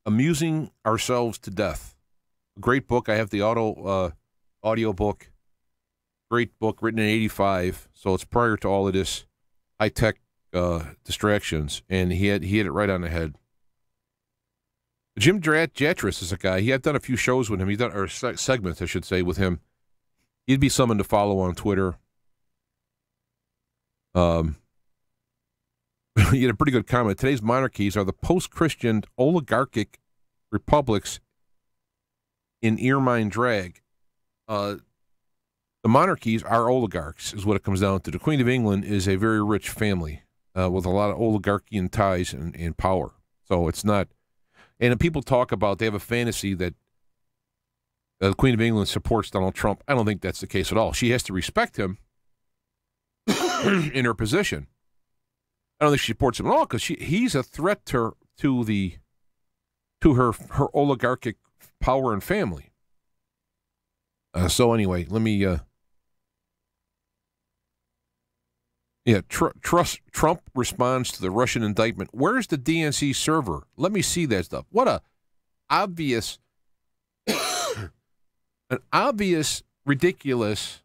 Amusing Ourselves to Death. A great book. I have the audio book. Great book, written in 85, so it's prior to all of this high-tech distractions, and he hit it right on the head. Jim JAJancik is a guy. I've done a few shows with him. He's done, or segments, I should say, with him. He'd be someone to follow on Twitter. He had a pretty good comment. Today's monarchies are the post-Christian oligarchic republics in ermine drag. The monarchies are oligarchs, is what it comes down to. The Queen of England is a very rich family with a lot of oligarchian ties and power. So it's not... And people talk about, they have a fantasy that the Queen of England supports Donald Trump. I don't think that's the case at all. She has to respect him in her position. I don't think she supports him at all because he's a threat to her oligarchic power and family. So anyway, let me. Trump responds to the Russian indictment. Where's the DNC server? Let me see that stuff. What a obvious, an obvious, ridiculous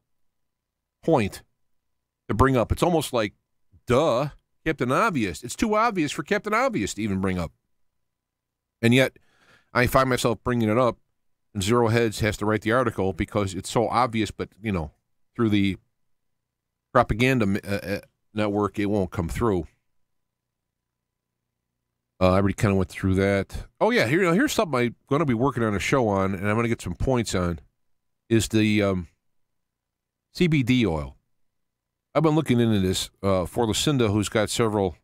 point to bring up. It's almost like, duh. Captain Obvious. It's too obvious for Captain Obvious to even bring up. And yet, I find myself bringing it up, and Zero Heads has to write the article because it's so obvious, but, you know, through the propaganda network, it won't come through. I already kind of went through that. Oh, yeah, here's something I'm going to be working on a show on, and I'm going to get some points on, is the CBD oil. I've been looking into this for Lucinda, who's got several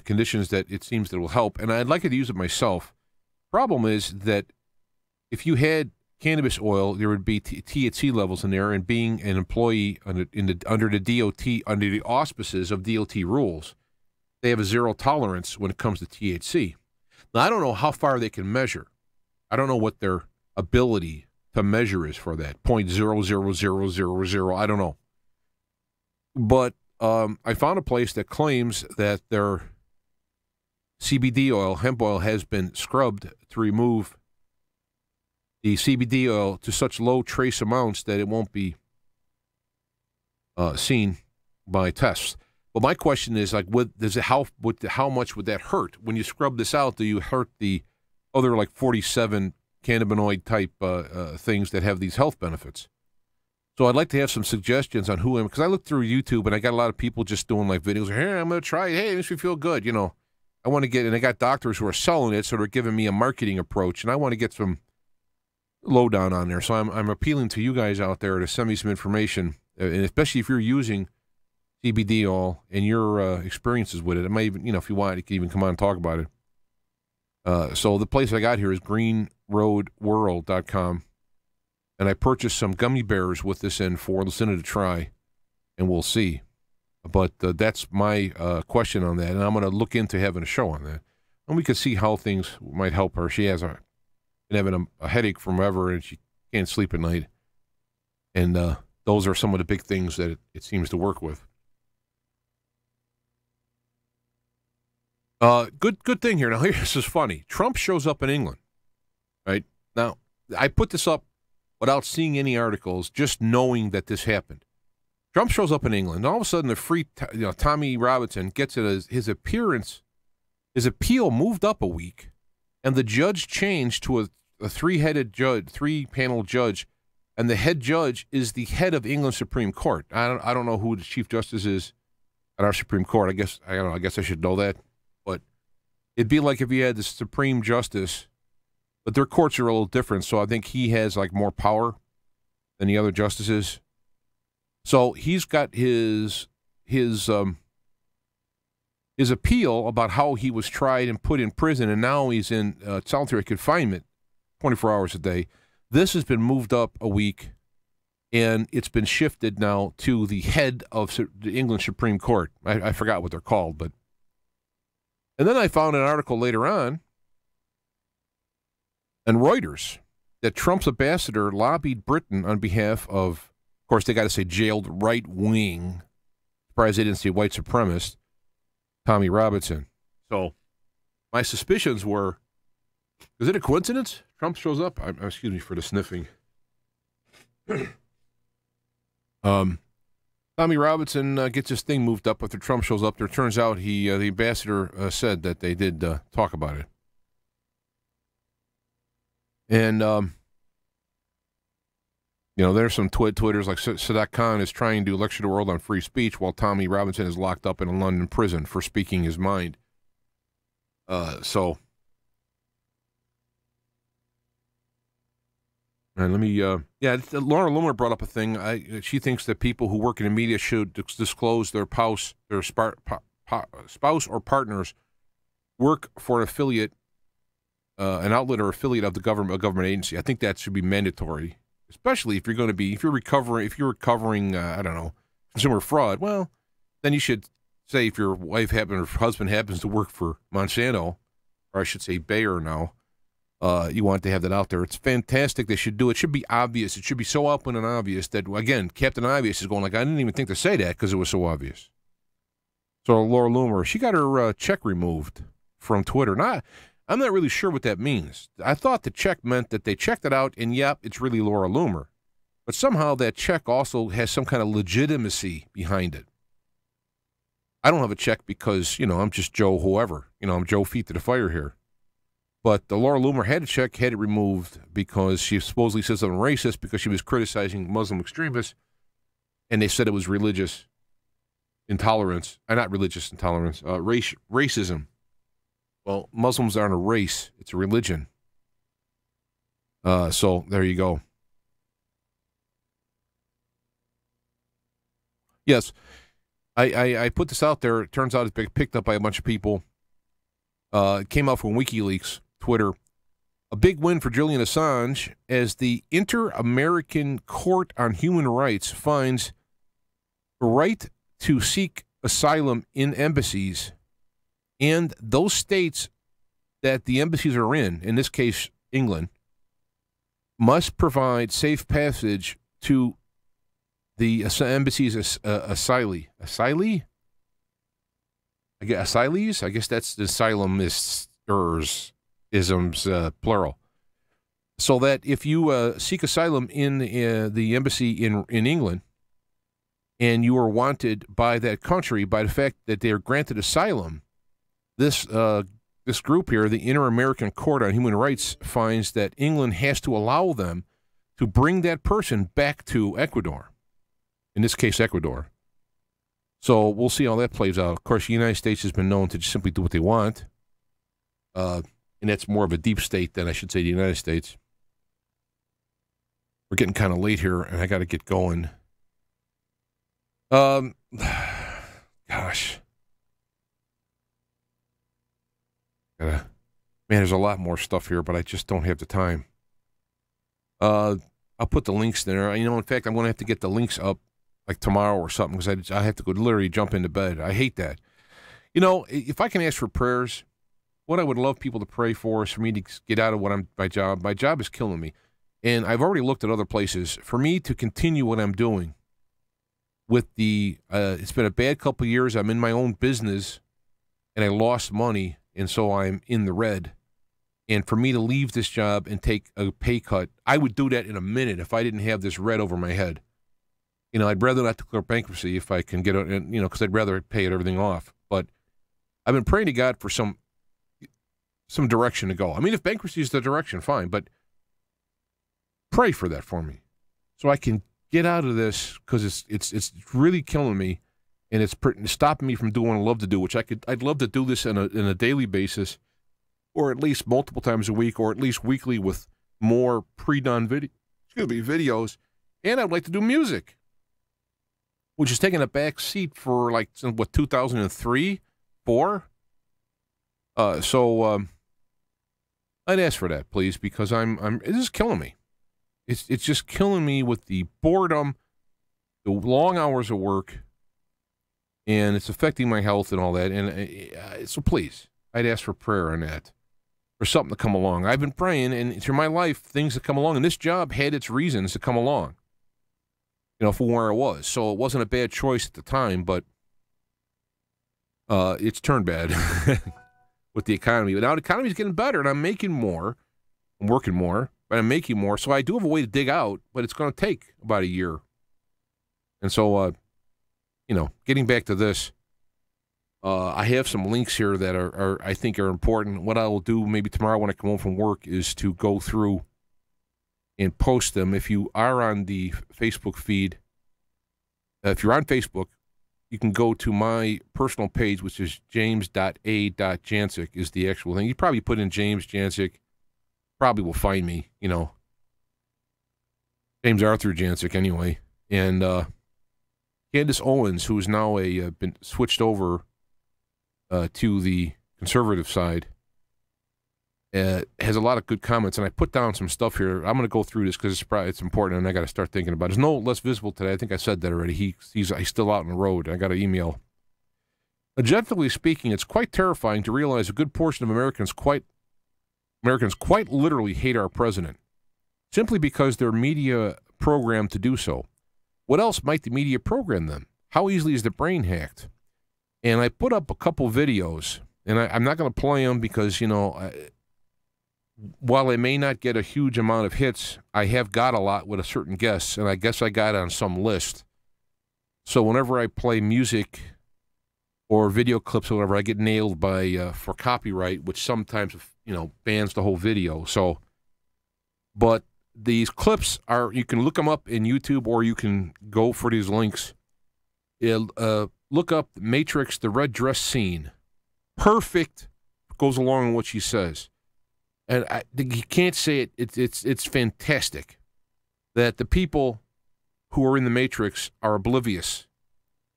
conditions that it seems that will help, and I'd like to use it myself. Problem is that if you had cannabis oil, there would be THC levels in there, and being an employee under the DOT, under the auspices of DOT rules, they have a zero tolerance when it comes to THC. Now, I don't know how far they can measure. I don't know what their ability to measure is for that, 0.00000, I don't know. But I found a place that claims that their CBD oil, hemp oil, has been scrubbed to remove the CBD oil to such low trace amounts that it won't be seen by tests. But my question is, like, how much would that hurt? When you scrub this out, do you hurt the other, like, 47 cannabinoid type things that have these health benefits? So I'd like to have some suggestions on who, because I looked through YouTube and I got a lot of people just doing like videos. Hey, I'm going to try it. Hey, it makes me feel good. You know, I want to get, and I got doctors who are selling it, so they're giving me a marketing approach, and I want to get some lowdown on there. So I'm appealing to you guys out there to send me some information, and especially if you're using CBD oil and your experiences with it. It might even, you know, if you want, you can even come on and talk about it. So the place I got here is greenroadworld.com. And I purchased some gummy bears with this in for Lucinda to try, and we'll see. But that's my question on that, and I'm going to look into having a show on that. And we can see how things might help her. She has been having a headache from ever, and she can't sleep at night. And those are some of the big things that it seems to work with. Good thing here. Now, this is funny. Trump shows up in England, right? Now, I put this up without seeing any articles, just knowing that this happened. Trump shows up in England, and all of a sudden the Tommy Robinson gets his appeal moved up a week, and the judge changed to a three-panel judge, and the head judge is the head of England Supreme Court. I don't know who the Chief Justice is at our Supreme Court. I guess I should know that, but it'd be like if you had the Supreme Justice. But their courts are a little different, so I think he has like more power than the other justices. So he's got his appeal about how he was tried and put in prison, and now he's in solitary confinement 24 hours a day. This has been moved up a week, and it's been shifted now to the head of the England Supreme Court. I forgot what they're called, but And then I found an article later on and Reuters that Trump's ambassador lobbied Britain on behalf of course, they got to say jailed right wing. Surprised they didn't say white supremacist, Tommy Robinson. So my suspicions were, is it a coincidence? Trump shows up. Excuse me for the sniffing. Tommy Robinson gets his thing moved up after Trump shows up there. Turns out the ambassador said that they did talk about it. And, there's some Twitters like Sadiq Khan is trying to lecture the world on free speech while Tommy Robinson is locked up in a London prison for speaking his mind. And let me, Laura Loomer brought up a thing. She thinks that people who work in the media should disclose their spouse or partners work for an affiliate, an outlet or affiliate of a government agency. I think that should be mandatory, especially if you're recovering, I don't know, consumer fraud. Well, then you should say if your wife or husband happens to work for Monsanto, or I should say Bayer now. You want to have that out there. It's fantastic. They should do it. It should be obvious. It should be so open and obvious that, again, Captain Obvious is going like, I didn't even think to say that because it was so obvious. So Laura Loomer, she got her check removed from Twitter. I'm not really sure what that means. I thought the check meant that they checked it out, and yep, it's really Laura Loomer. But somehow that check also has some kind of legitimacy behind it. I don't have a check because, I'm just Joe whoever. I'm Joe Feet to the Fire here. But the Laura Loomer had it removed because she supposedly said something racist because she was criticizing Muslim extremists, and they said it was religious intolerance. Not religious intolerance, racism. Well, Muslims aren't a race; it's a religion. So there you go. Yes, I put this out there. It turns out it's been picked up by a bunch of people. It came out from WikiLeaks. Twitter, a big win for Julian Assange as the Inter-American Court on Human Rights finds the right to seek asylum in embassies and those states that the embassies are in this case, England, must provide safe passage to the embassy's asylees? I guess that's the asylum isms, plural. So that if you seek asylum in the embassy in England and you are wanted by that country by the fact that they are granted asylum, this group here, the Inter-American Court on Human Rights, finds that England has to allow them to bring that person back to Ecuador, in this case, Ecuador. So we'll see how that plays out. Of course, the United States has been known to just simply do what they want. And that's more of a deep state than I should say the United States. We're getting kind of late here, and I got to get going. Gosh. Man, there's a lot more stuff here, but I just don't have the time. I'll put the links there. In fact, I'm going to have to get the links up like tomorrow or something because I have to go literally jump into bed. I hate that. If I can ask for prayers, what I would love people to pray for is for me to get out of my job. My job is killing me. And I've already looked at other places. For me to continue what I'm doing with it's been a bad couple of years. I'm in my own business and I lost money. And so I'm in the red. And for me to leave this job and take a pay cut, I would do that in a minute if I didn't have this red over my head. I'd rather not declare bankruptcy if I can get it, because I'd rather pay everything off. But I've been praying to God for some direction to go. If bankruptcy is the direction, fine, but pray for that for me so I can get out of this because it's really killing me and it's stopping me from doing what I love to do, which I'd love to do this on a daily basis or at least multiple times a week or at least weekly with more pre-done videos. And I'd like to do music, which is taking a back seat for 2003, 4? So I'd ask for that, please, because this is killing me. It's just killing me with the boredom, the long hours of work, and it's affecting my health and all that. And so please, I'd ask for prayer on that, for something to come along. I've been praying, and through my life, things have come along, and this job had its reasons to come along, for where I was. So it wasn't a bad choice at the time, but it's turned bad with the economy. But now the economy's getting better, and I'm making more. I'm working more, but I'm making more. So I do have a way to dig out, but it's going to take about a year. And so, getting back to this, I have some links here that are I think are important. What I will do maybe tomorrow when I come home from work is to go through and post them. If you are on the Facebook feed, if you're on Facebook, you can go to my personal page, which is james.a.jancik is the actual thing. You probably put in James Jancik, probably will find me, James Arthur Jancik anyway. And Candace Owens, who is now been switched over to the conservative side, has a lot of good comments, and I put down some stuff here. I'm going to go through this because it's important, and I got to start thinking about it. It's no less visible today. I think I said that already. He's still out on the road. I got an email. Objectively speaking, it's quite terrifying to realize a good portion of Americans quite literally hate our president, simply because they're media programmed to do so. What else might the media program them? How easily is the brain hacked? And I put up a couple videos, and I'm not going to play them because, while I may not get a huge amount of hits, I have got a lot with a certain guest, and I guess I got on some list. So whenever I play music or video clips or whatever, I get nailed for copyright, which sometimes, bans the whole video. So, but these clips you can look them up in YouTube, or you can go for these links. Look up Matrix, the red dress scene. Perfect, goes along with what she says. And you can't say it. It's fantastic that the people who are in the Matrix are oblivious,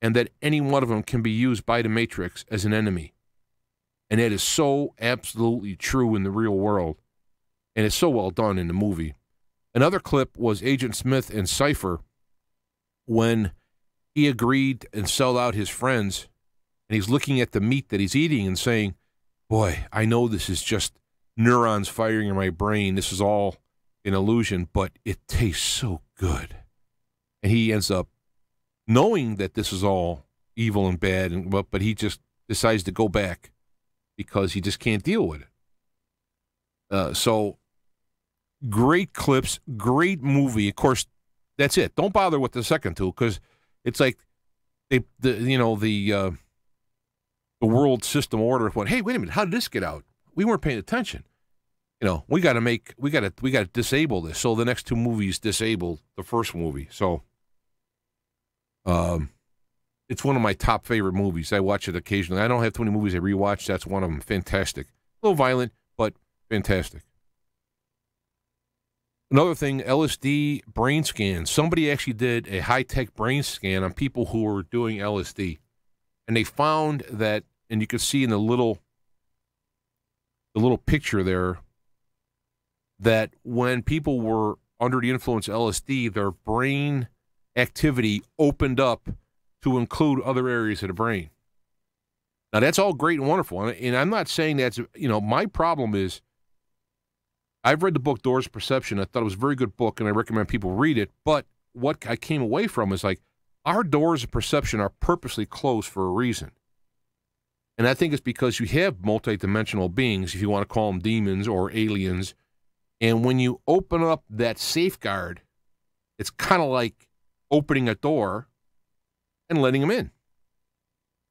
and that any one of them can be used by the Matrix as an enemy. And that is so absolutely true in the real world. And it's so well done in the movie. Another clip was Agent Smith and Cypher when he agreed and sold out his friends, and he's looking at the meat that he's eating and saying, boy, I know this is just neurons firing in my brain. This is all an illusion, but it tastes so good. And he ends up knowing that this is all evil and bad, but he just decides to go back because he just can't deal with it. So great clips, great movie. Of course, that's it. Don't bother with the second two, because it's like the world system order went, hey, wait a minute, how did this get out? We weren't paying attention. We got to disable this. So the next two movies disabled the first movie. So it's one of my top favorite movies. I watch it occasionally. I don't have too many movies I rewatch. That's one of them. Fantastic. A little violent, but fantastic. Another thing, LSD brain scans. Somebody actually did a high-tech brain scan on people who were doing LSD. And they found that, and you can see in the little picture there, that when people were under the influence of LSD, their brain activity opened up to include other areas of the brain. Now, that's all great and wonderful. And I'm not saying that's, my problem is, I've read the book Doors of Perception. I thought it was a very good book, and I recommend people read it. But what I came away from is our doors of perception are purposely closed for a reason. And I think it's because you have multidimensional beings, if you want to call them demons or aliens. And when you open up that safeguard, it's kind of like opening a door and letting them in.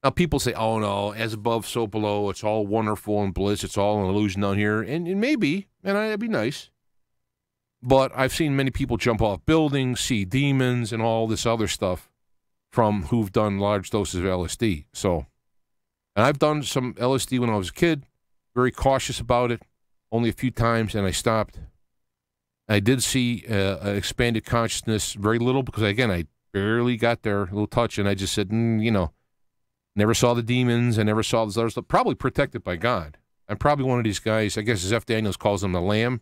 Now, people say, oh, no, as above, so below. It's all wonderful and bliss. It's all an illusion down here. And maybe, and that'd be nice. But I've seen many people jump off buildings, see demons, and all this other stuff from who've done large doses of LSD. So, and I've done some LSD when I was a kid, very cautious about it, only a few times, and I stopped. I did see an expanded consciousness, very little, because, again, I barely got there, a little touch, and I just said, never saw the demons. I never saw this other stuff. Probably protected by God. I'm probably one of these guys, I guess as F. Daniels calls them, the lamb,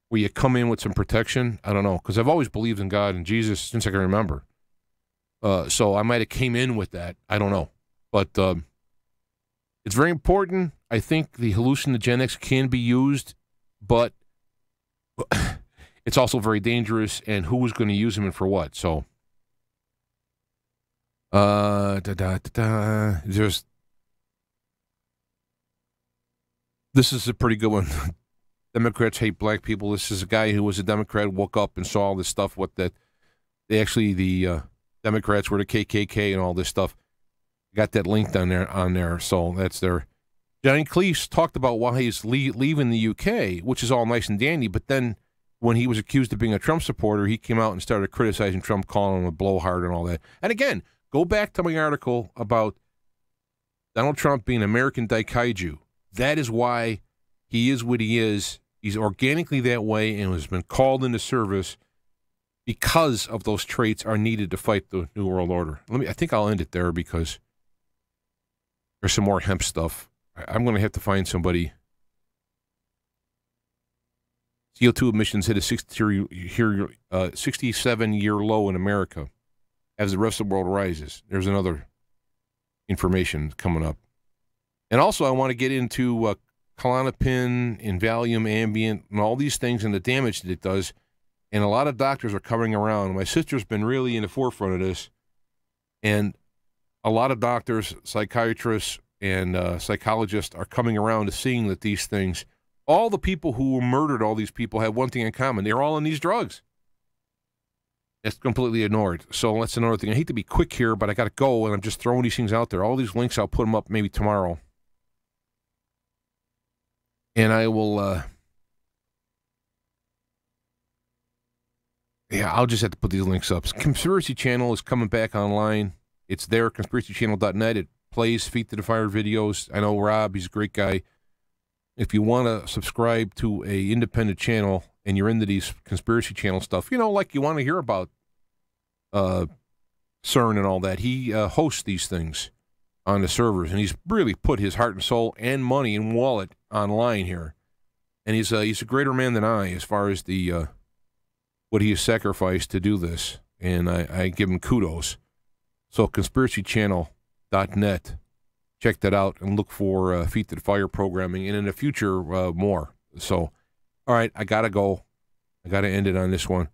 where you come in with some protection. I don't know, because I've always believed in God and Jesus since I can remember. So I might have came in with that. I don't know. But it's very important. I think the hallucinogenics can be used, but it's also very dangerous, and who is going to use them and for what? So, there's this is a pretty good one. Democrats hate black people. This is a guy who was a Democrat, woke up and saw all this stuff. What that they actually the Democrats were the KKK and all this stuff. Got that linked on there. So that's there. Johnny Cleese talked about why he's leaving the UK, which is all nice and dandy. But then when he was accused of being a Trump supporter, he came out and started criticizing Trump, calling him a blowhard and all that. And again, go back to my article about Donald Trump being American Daikaiju. That is why he is what he is. He's organically that way and has been called into service because of those traits are needed to fight the New World Order. I think I'll end it there because there's some more hemp stuff. I'm going to have to find somebody. CO2 emissions hit a 67-year low in America as the rest of the world rises. There's another information coming up. And also I want to get into Klonopin and Valium, Ambient, and all these things and the damage that it does. And a lot of doctors are coming around. My sister's been really in the forefront of this. And a lot of doctors, psychiatrists, and psychologists are coming around to seeing that these things, all the people who murdered all these people have one thing in common. They're all on these drugs. It's completely ignored. So that's another thing. I hate to be quick here, but I got to go, and I'm just throwing these things out there. All these links, I'll put them up maybe tomorrow. And I will, I'll just have to put these links up. Conspiracy Channel is coming back online. It's there, conspiracychannel.net. It plays Feet to the Fire videos. I know Rob, he's a great guy. If you want to subscribe to a independent channel and you're into these conspiracy channel stuff, like you want to hear about CERN and all that, he hosts these things on the servers, and he's really put his heart and soul and money and wallet online here. And he's a greater man than I as far as the what he has sacrificed to do this, and I give him kudos. So conspiracychannel.net, check that out and look for Feet to the Fire programming, and in the future more. So, all right, I gotta go. I gotta end it on this one.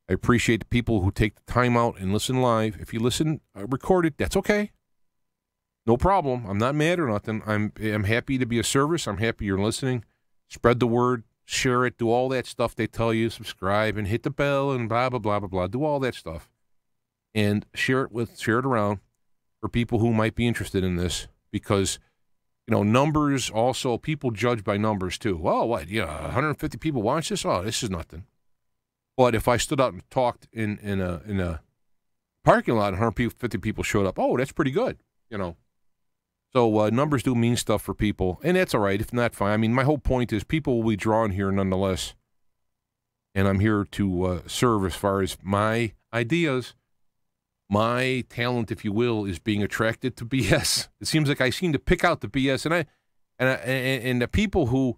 I appreciate the people who take the time out and listen live. If you listen recorded, that's okay. No problem. I'm not mad or nothing. I'm happy to be of service. I'm happy you're listening. Spread the word, share it, do all that stuff they tell you, subscribe and hit the bell and blah, blah, blah, blah, blah. Do all that stuff. And share it around for people who might be interested in this, because, numbers also, people judge by numbers too. Well, what, 150 people watch this? Oh, this is nothing. But if I stood out and talked in a parking lot, 150 people showed up, oh, that's pretty good, So numbers do mean stuff for people, and that's all right. If not, fine. I mean, my whole point is people will be drawn here nonetheless, and I'm here to serve as far as my ideas. My talent, if you will, is being attracted to BS. It seems like I seem to pick out the BS, and the people who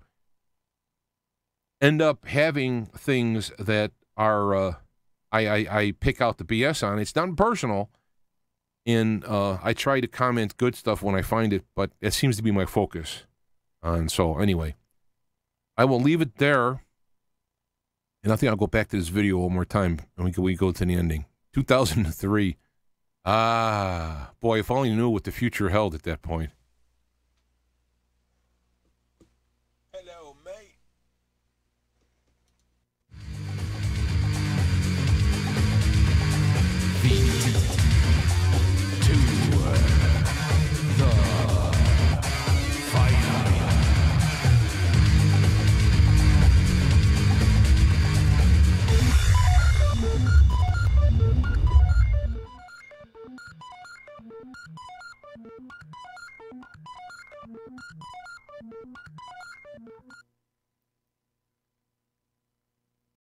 end up having things that are I pick out the BS on. It's not personal. And I try to comment good stuff when I find it, but it seems to be my focus. And so, anyway, I will leave it there. And I think I'll go back to this video one more time, and we go to the ending. 2003. Boy, if only knew what the future held at that point.